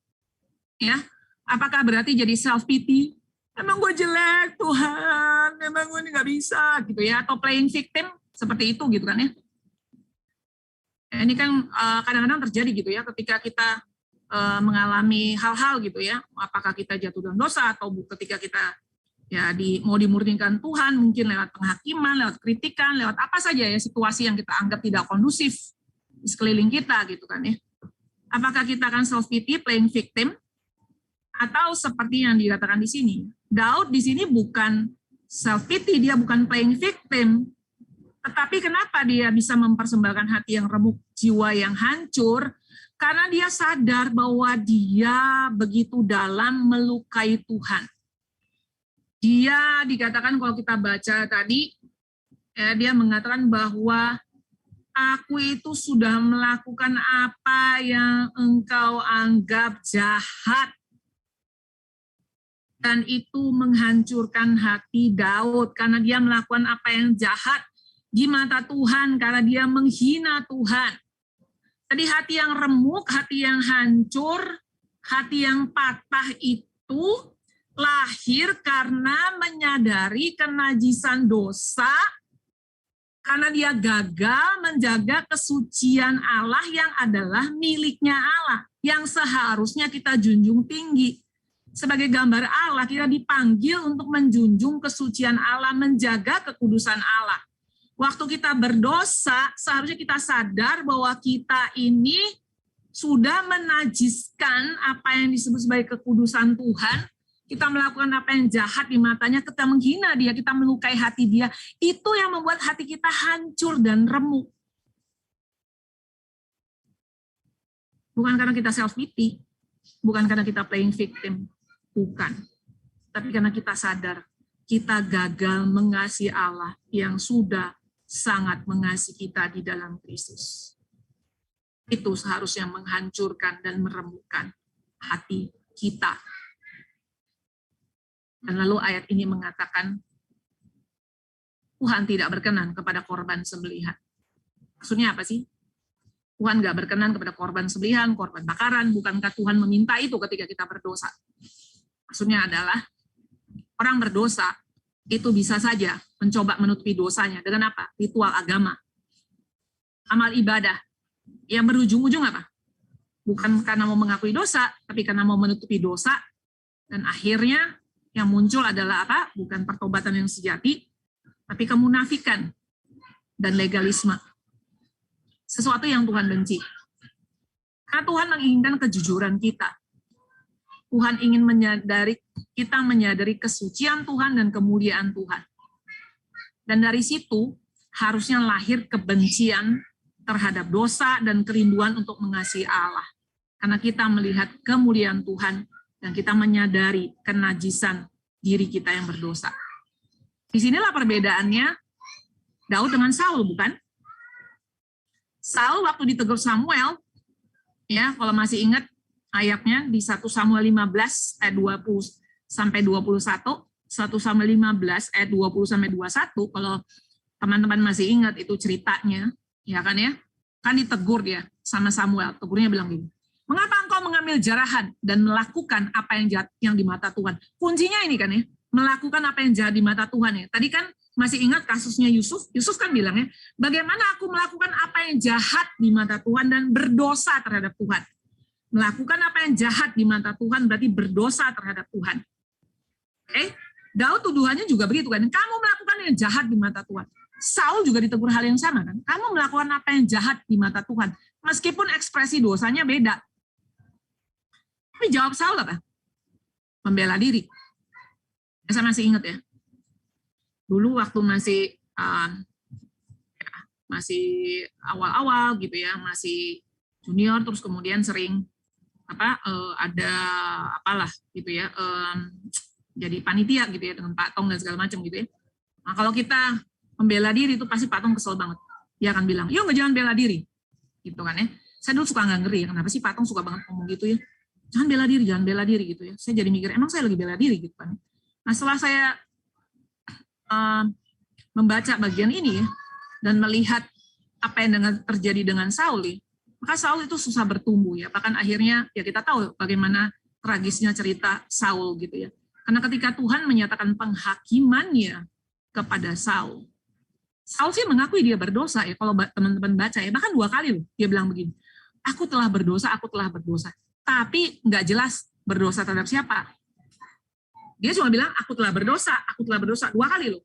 Ya, apakah berarti jadi self-pity? Emang gue jelek, Tuhan. Emang gue nggak bisa, gitu ya? Atau playing victim, seperti itu gitu kan ya? Ini kan kadang-kadang terjadi gitu ya, ketika kita mengalami hal-hal gitu ya, apakah kita jatuh dalam dosa atau ketika kita ya mau dimurnikan Tuhan, mungkin lewat penghakiman, lewat kritikan, lewat apa saja ya situasi yang kita anggap tidak kondusif di sekeliling kita gitu kan ya. Apakah kita akan self-pity, playing victim, atau seperti yang dikatakan di sini, Daud di sini bukan self-pity, dia bukan playing victim, tetapi kenapa dia bisa mempersembahkan hati yang remuk, jiwa yang hancur? Karena dia sadar bahwa dia begitu dalam melukai Tuhan. Dia dikatakan kalau kita baca tadi, ya, dia mengatakan bahwa aku itu sudah melakukan apa yang engkau anggap jahat. Dan itu menghancurkan hati Daud karena dia melakukan apa yang jahat di mata Tuhan karena dia menghina Tuhan. Jadi hati yang remuk, hati yang hancur, hati yang patah itu lahir karena menyadari kenajisan dosa, karena dia gagal menjaga kesucian Allah yang adalah miliknya Allah, yang seharusnya kita junjung tinggi. Sebagai gambar Allah, kita dipanggil untuk menjunjung kesucian Allah, menjaga kekudusan Allah. Waktu kita berdosa, seharusnya kita sadar bahwa kita ini sudah menajiskan apa yang disebut sebagai kekudusan Tuhan. Kita melakukan apa yang jahat di matanya, kita menghina dia, kita melukai hati dia. Itu yang membuat hati kita hancur dan remuk. Bukan karena kita self-pity, bukan karena kita playing victim, bukan. Tapi karena kita sadar, kita gagal mengasihi Allah yang sudah sangat mengasihi kita di dalam Kristus. Itu seharusnya menghancurkan dan meremukkan hati kita. Dan lalu ayat ini mengatakan, Tuhan tidak berkenan kepada korban sembelihan. Maksudnya apa sih? Tuhan nggak berkenan kepada korban sembelihan, korban bakaran. Bukankah Tuhan meminta itu ketika kita berdosa? Maksudnya adalah, orang berdosa itu bisa saja mencoba menutupi dosanya dengan apa? Ritual agama, amal ibadah, yang berujung-ujung apa? Bukan karena mau mengakui dosa, tapi karena mau menutupi dosa, dan akhirnya yang muncul adalah apa? Bukan pertobatan yang sejati, tapi kemunafikan dan legalisme. Sesuatu yang Tuhan benci. Karena Tuhan menginginkan kejujuran kita. Tuhan ingin kita menyadari kesucian Tuhan dan kemuliaan Tuhan. Dan dari situ harusnya lahir kebencian terhadap dosa dan kerinduan untuk mengasihi Allah. Karena kita melihat kemuliaan Tuhan dan kita menyadari kenajisan diri kita yang berdosa. Di sinilah perbedaannya Daud dengan Saul, bukan? Saul waktu ditegur Samuel, ya kalau masih ingat ayatnya di 1 Samuel 15 ayat 20 sampai 21, 1 Samuel 15 ayat 20 sampai 21, kalau teman-teman masih ingat itu ceritanya, ya kan ya? Kan ditegur dia sama Samuel, tegurnya bilang gini, mengapa engkau mengambil jarahan dan melakukan apa yang jahat yang di mata Tuhan? Kuncinya ini kan ya, melakukan apa yang jahat di mata Tuhan ya. Tadi kan masih ingat kasusnya Yusuf? Yusuf kan bilang ya, bagaimana aku melakukan apa yang jahat di mata Tuhan dan berdosa terhadap Tuhan. Melakukan apa yang jahat di mata Tuhan berarti berdosa terhadap Tuhan. Daud tuduhannya juga begitu kan, kamu melakukan yang jahat di mata Tuhan. Saul juga ditegur hal yang sama kan, kamu melakukan apa yang jahat di mata Tuhan. Meskipun ekspresi dosanya beda. Tapi jawab Saul apa? Membela diri. Saya masih ingat ya, dulu waktu masih awal-awal gitu ya, masih junior, terus kemudian sering ada apalah gitu ya, jadi panitia gitu ya dengan Pak Tong dan segala macam gitu ya. Nah kalau kita membela diri itu pasti Pak Tong kesel banget. Dia akan bilang, yuk jangan bela diri, gitu kan ya. Saya dulu suka nggak ngeri ya, kenapa sih Pak Tong suka banget ngomong gitu ya. Jangan bela diri gitu ya. Saya jadi mikir, emang saya lagi bela diri gitu kan. Nah setelah saya membaca bagian ini ya, dan melihat apa yang terjadi dengan Saul ya, maka Saul itu susah bertumbuh ya. Bahkan akhirnya ya kita tahu bagaimana tragisnya cerita Saul gitu ya. Karena ketika Tuhan menyatakan penghakimannya kepada Saul, Saul sih mengakui dia berdosa ya. Kalau teman-teman baca ya, bahkan 2 kali loh dia bilang begini, aku telah berdosa. Tapi nggak jelas berdosa terhadap siapa. Dia cuma bilang, aku telah berdosa 2 kali loh.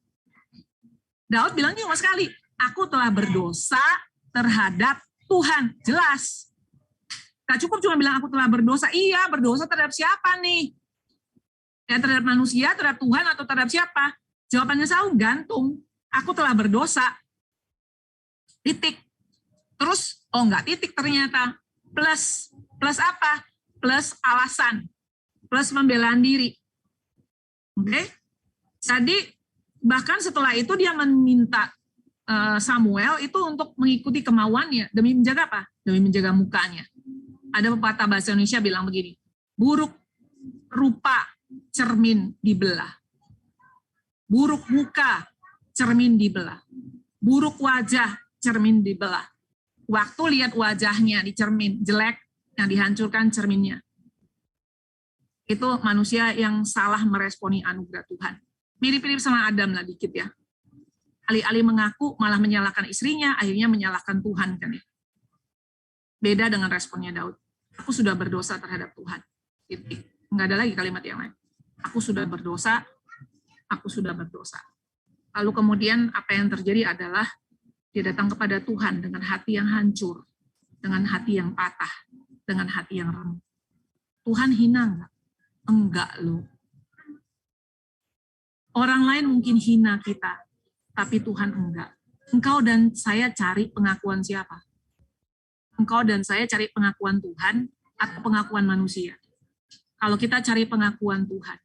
Daud bilang cuma sekali, aku telah berdosa terhadap Tuhan, jelas. Gak cukup cuma bilang aku telah berdosa, iya berdosa terhadap siapa nih? Ya terhadap manusia, terhadap Tuhan, atau terhadap siapa? Jawabannya Saul gantung, aku telah berdosa. Titik. Terus, oh enggak titik ternyata. Plus apa? Plus alasan. Plus pembelaan diri. Oke? Jadi, bahkan setelah itu dia meminta Samuel itu untuk mengikuti kemauannya. Demi menjaga apa? Demi menjaga mukanya. Ada pepatah bahasa Indonesia bilang begini, buruk rupa cermin dibelah. Buruk muka cermin dibelah. Buruk wajah cermin dibelah. Waktu lihat wajahnya di cermin jelek, yang dihancurkan cerminnya. Itu manusia yang salah meresponi anugerah Tuhan. Mirip-mirip sama Adam lah dikit ya. Alih-alih mengaku malah menyalahkan istrinya, akhirnya menyalahkan Tuhan kan ya. Beda dengan responnya Daud. Aku sudah berdosa terhadap Tuhan. Titik. Enggak ada lagi kalimat yang lain. Aku sudah berdosa. Lalu kemudian apa yang terjadi adalah dia datang kepada Tuhan dengan hati yang hancur, dengan hati yang patah, dengan hati yang remuk. Tuhan hina enggak? Enggak loh. Orang lain mungkin hina kita, tapi Tuhan enggak. Engkau dan saya cari pengakuan siapa? Engkau dan saya cari pengakuan Tuhan atau pengakuan manusia? Kalau kita cari pengakuan Tuhan,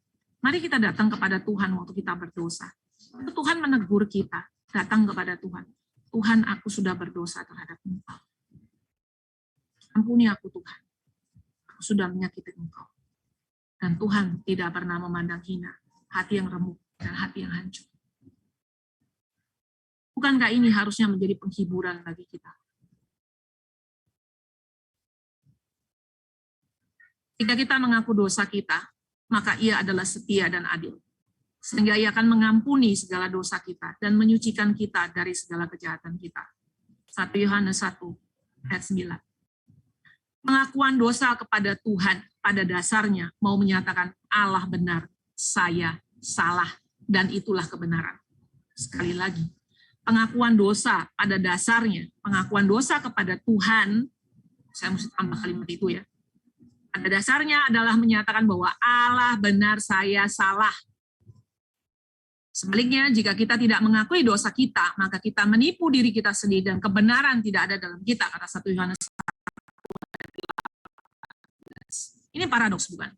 mari kita datang kepada Tuhan waktu kita berdosa. Tuhan menegur kita, datang kepada Tuhan. Tuhan, aku sudah berdosa terhadap Engkau. Ampuni aku Tuhan. Aku sudah menyakiti Engkau. Dan Tuhan tidak pernah memandang hina, hati yang remuk dan hati yang hancur. Bukankah ini harusnya menjadi penghiburan bagi kita? Jika kita mengaku dosa kita, maka Ia adalah setia dan adil. Sehingga Ia akan mengampuni segala dosa kita dan menyucikan kita dari segala kejahatan kita. 1 Yohanes 1 ayat 9. Pengakuan dosa kepada Tuhan pada dasarnya mau menyatakan Allah benar, saya salah, dan itulah kebenaran. Sekali lagi, pengakuan dosa pada dasarnya, pengakuan dosa kepada Tuhan, saya mesti tambah kalimat itu ya, pada dasarnya adalah menyatakan bahwa Allah benar, saya salah. Sebaliknya, jika kita tidak mengakui dosa kita, maka kita menipu diri kita sendiri dan kebenaran tidak ada dalam kita, kata 1 Yohanes 1. Ini paradoks bukan?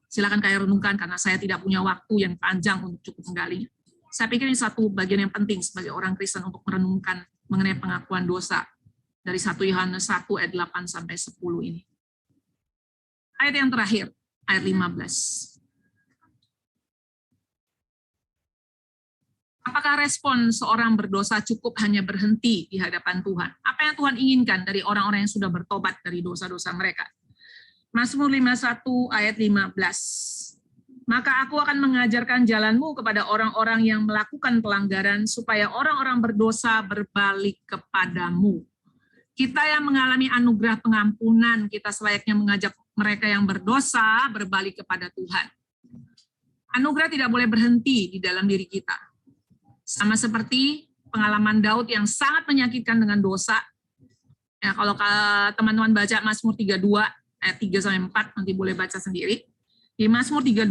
Silakan kalian renungkan karena saya tidak punya waktu yang panjang untuk cukup menggalinya. Saya pikir ini satu bagian yang penting sebagai orang Kristen untuk merenungkan mengenai pengakuan dosa dari 1 Yohanes 1 ayat 8 sampai 10 ini. Ayat yang terakhir, ayat 15. Apakah respon seorang berdosa cukup hanya berhenti di hadapan Tuhan? Apa yang Tuhan inginkan dari orang-orang yang sudah bertobat dari dosa-dosa mereka? Mazmur 51 ayat 15. Maka aku akan mengajarkan jalanmu kepada orang-orang yang melakukan pelanggaran, supaya orang-orang berdosa berbalik kepadamu. Kita yang mengalami anugerah pengampunan, kita selayaknya mengajak mereka yang berdosa berbalik kepada Tuhan. Anugerah tidak boleh berhenti di dalam diri kita. Sama seperti pengalaman Daud yang sangat menyakitkan dengan dosa. Ya, kalau teman-teman baca Mazmur 32 ayat 3 sampai 4 nanti boleh baca sendiri. Di Mazmur 32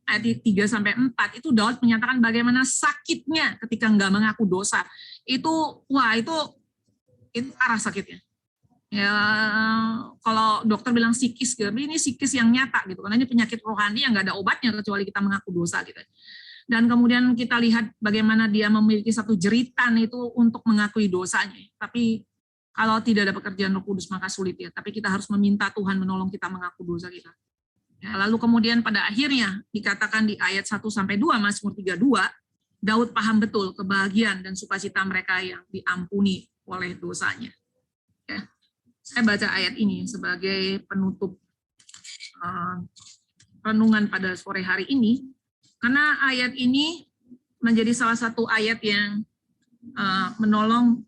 ayat 3 sampai 4 itu Daud menyatakan bagaimana sakitnya ketika enggak mengaku dosa. Itu parah sakitnya. Ya, kalau dokter bilang psikis, ini psikis yang nyata gitu. Karena ini penyakit rohani yang enggak ada obatnya kecuali kita mengaku dosa gitu. Dan kemudian kita lihat bagaimana dia memiliki satu jeritan itu untuk mengakui dosanya. Tapi kalau tidak ada pekerjaan Roh Kudus maka sulit ya. Tapi kita harus meminta Tuhan menolong kita mengaku dosa kita. Ya, lalu kemudian pada akhirnya dikatakan di ayat 1-2 Mazmur 32, Daud paham betul kebahagiaan dan sukacita mereka yang diampuni oleh dosanya. Ya. Saya baca ayat ini sebagai penutup renungan pada sore hari ini. Karena ayat ini menjadi salah satu ayat yang menolong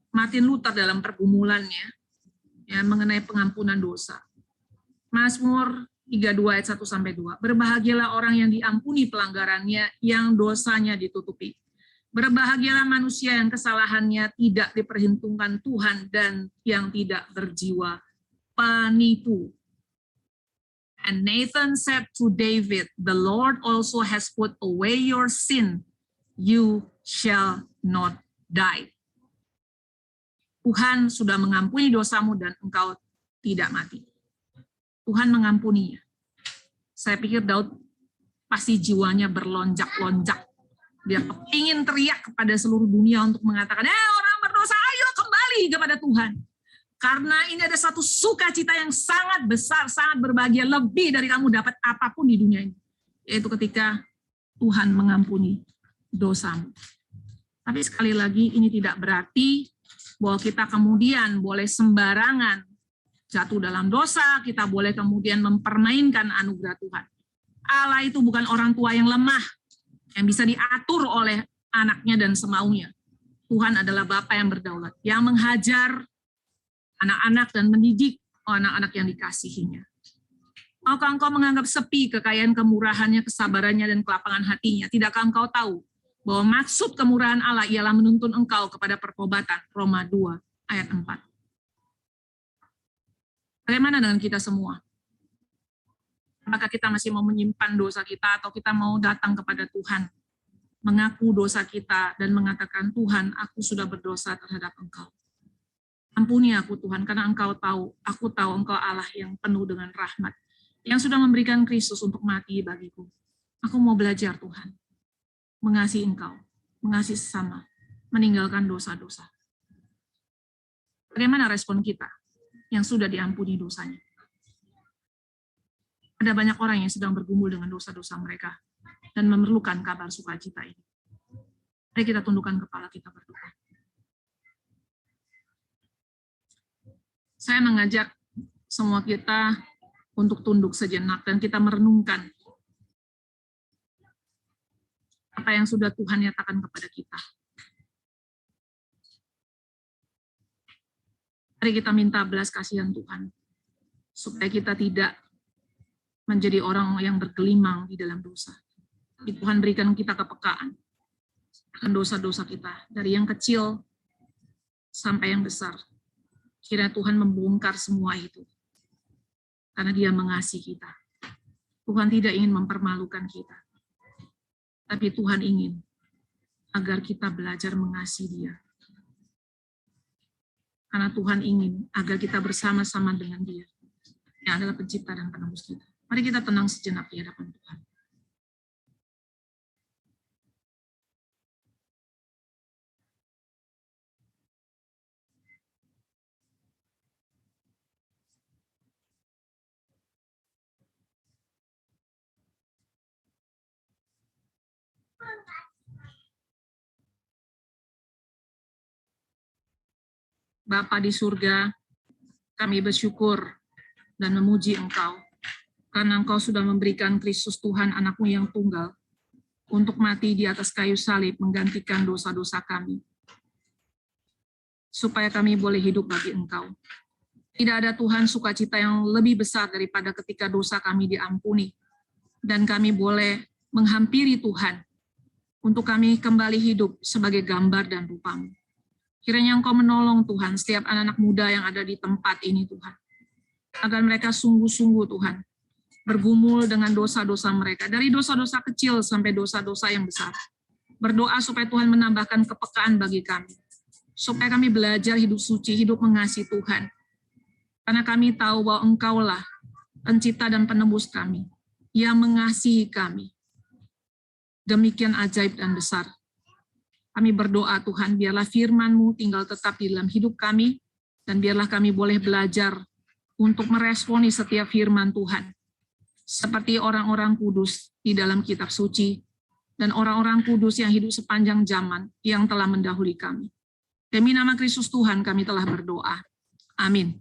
Martin Luther dalam pergumulannya ya, mengenai pengampunan dosa. Mazmur 32 ayat 1-2. Berbahagialah orang yang diampuni pelanggarannya, yang dosanya ditutupi. Berbahagialah manusia yang kesalahannya tidak diperhitungkan Tuhan dan yang tidak berjiwa penipu. And Nathan said to David, the Lord also has put away your sin. You shall not die. Tuhan sudah mengampuni dosamu dan engkau tidak mati. Tuhan mengampuninya. Saya pikir Daud pasti jiwanya berlonjak-lonjak. Dia ingin teriak kepada seluruh dunia untuk mengatakan, orang berdosa, ayo kembali kepada Tuhan. Karena ini ada satu sukacita yang sangat besar, sangat berbahagia, lebih dari kamu dapat apapun di dunia ini. Yaitu ketika Tuhan mengampuni dosamu. Tapi sekali lagi ini tidak berarti bahwa kita kemudian boleh sembarangan jatuh dalam dosa, kita boleh kemudian mempermainkan anugerah Tuhan. Allah itu bukan orang tua yang lemah, yang bisa diatur oleh anaknya dan semaunya. Tuhan adalah Bapa yang berdaulat, yang menghajar anak-anak dan mendidik anak-anak yang dikasihinya. Maukah engkau menganggap sepi kekayaan kemurahannya, kesabarannya, dan kelapangan hatinya? Tidakkah engkau tahu bahwa maksud kemurahan Allah ialah menuntun engkau kepada pertobatan? Roma 2 ayat 4. Bagaimana dengan kita semua? Apakah kita masih mau menyimpan dosa kita atau kita mau datang kepada Tuhan, mengaku dosa kita dan mengatakan, Tuhan, aku sudah berdosa terhadap engkau. Ampuni aku Tuhan, karena engkau tahu, aku tahu engkau Allah yang penuh dengan rahmat, yang sudah memberikan Kristus untuk mati bagiku. Aku mau belajar Tuhan, mengasihi engkau, mengasihi sesama, meninggalkan dosa-dosa. Bagaimana respon kita yang sudah diampuni dosanya? Ada banyak orang yang sedang bergumul dengan dosa-dosa mereka dan memerlukan kabar sukacita ini. Mari kita tundukkan kepala kita berdoa. Saya mengajak semua kita untuk tunduk sejenak dan kita merenungkan apa yang sudah Tuhan nyatakan kepada kita. Mari kita minta belas kasihan Tuhan, supaya kita tidak menjadi orang yang bergelimang di dalam dosa. Tuhan berikan kita kepekaan akan dosa-dosa kita, dari yang kecil sampai yang besar. Kiranya Tuhan membongkar semua itu, karena Dia mengasihi kita. Tuhan tidak ingin mempermalukan kita, tapi Tuhan ingin agar kita belajar mengasihi Dia. Karena Tuhan ingin agar kita bersama-sama dengan Dia, yang adalah pencipta dan penebus kita. Mari kita tenang sejenak di hadapan Tuhan. Bapa di surga, kami bersyukur dan memuji Engkau, karena Engkau sudah memberikan Kristus Tuhan anak-Mu yang tunggal, untuk mati di atas kayu salib menggantikan dosa-dosa kami, supaya kami boleh hidup bagi Engkau. Tidak ada Tuhan sukacita yang lebih besar daripada ketika dosa kami diampuni, dan kami boleh menghampiri Tuhan, untuk kami kembali hidup sebagai gambar dan rupa-Mu. Kiranya Engkau menolong Tuhan setiap anak-anak muda yang ada di tempat ini Tuhan. Agar mereka sungguh-sungguh Tuhan bergumul dengan dosa-dosa mereka. Dari dosa-dosa kecil sampai dosa-dosa yang besar. Berdoa supaya Tuhan menambahkan kepekaan bagi kami. Supaya kami belajar hidup suci, hidup mengasihi Tuhan. Karena kami tahu bahwa Engkaulah pencipta dan penebus kami. Yang mengasihi kami. Demikian ajaib dan besar. Kami berdoa Tuhan, biarlah firman-Mu tinggal tetap di dalam hidup kami, dan biarlah kami boleh belajar untuk meresponi setiap firman Tuhan. Seperti orang-orang kudus di dalam kitab suci, dan orang-orang kudus yang hidup sepanjang zaman yang telah mendahului kami. Demi nama Kristus Tuhan kami telah berdoa. Amin.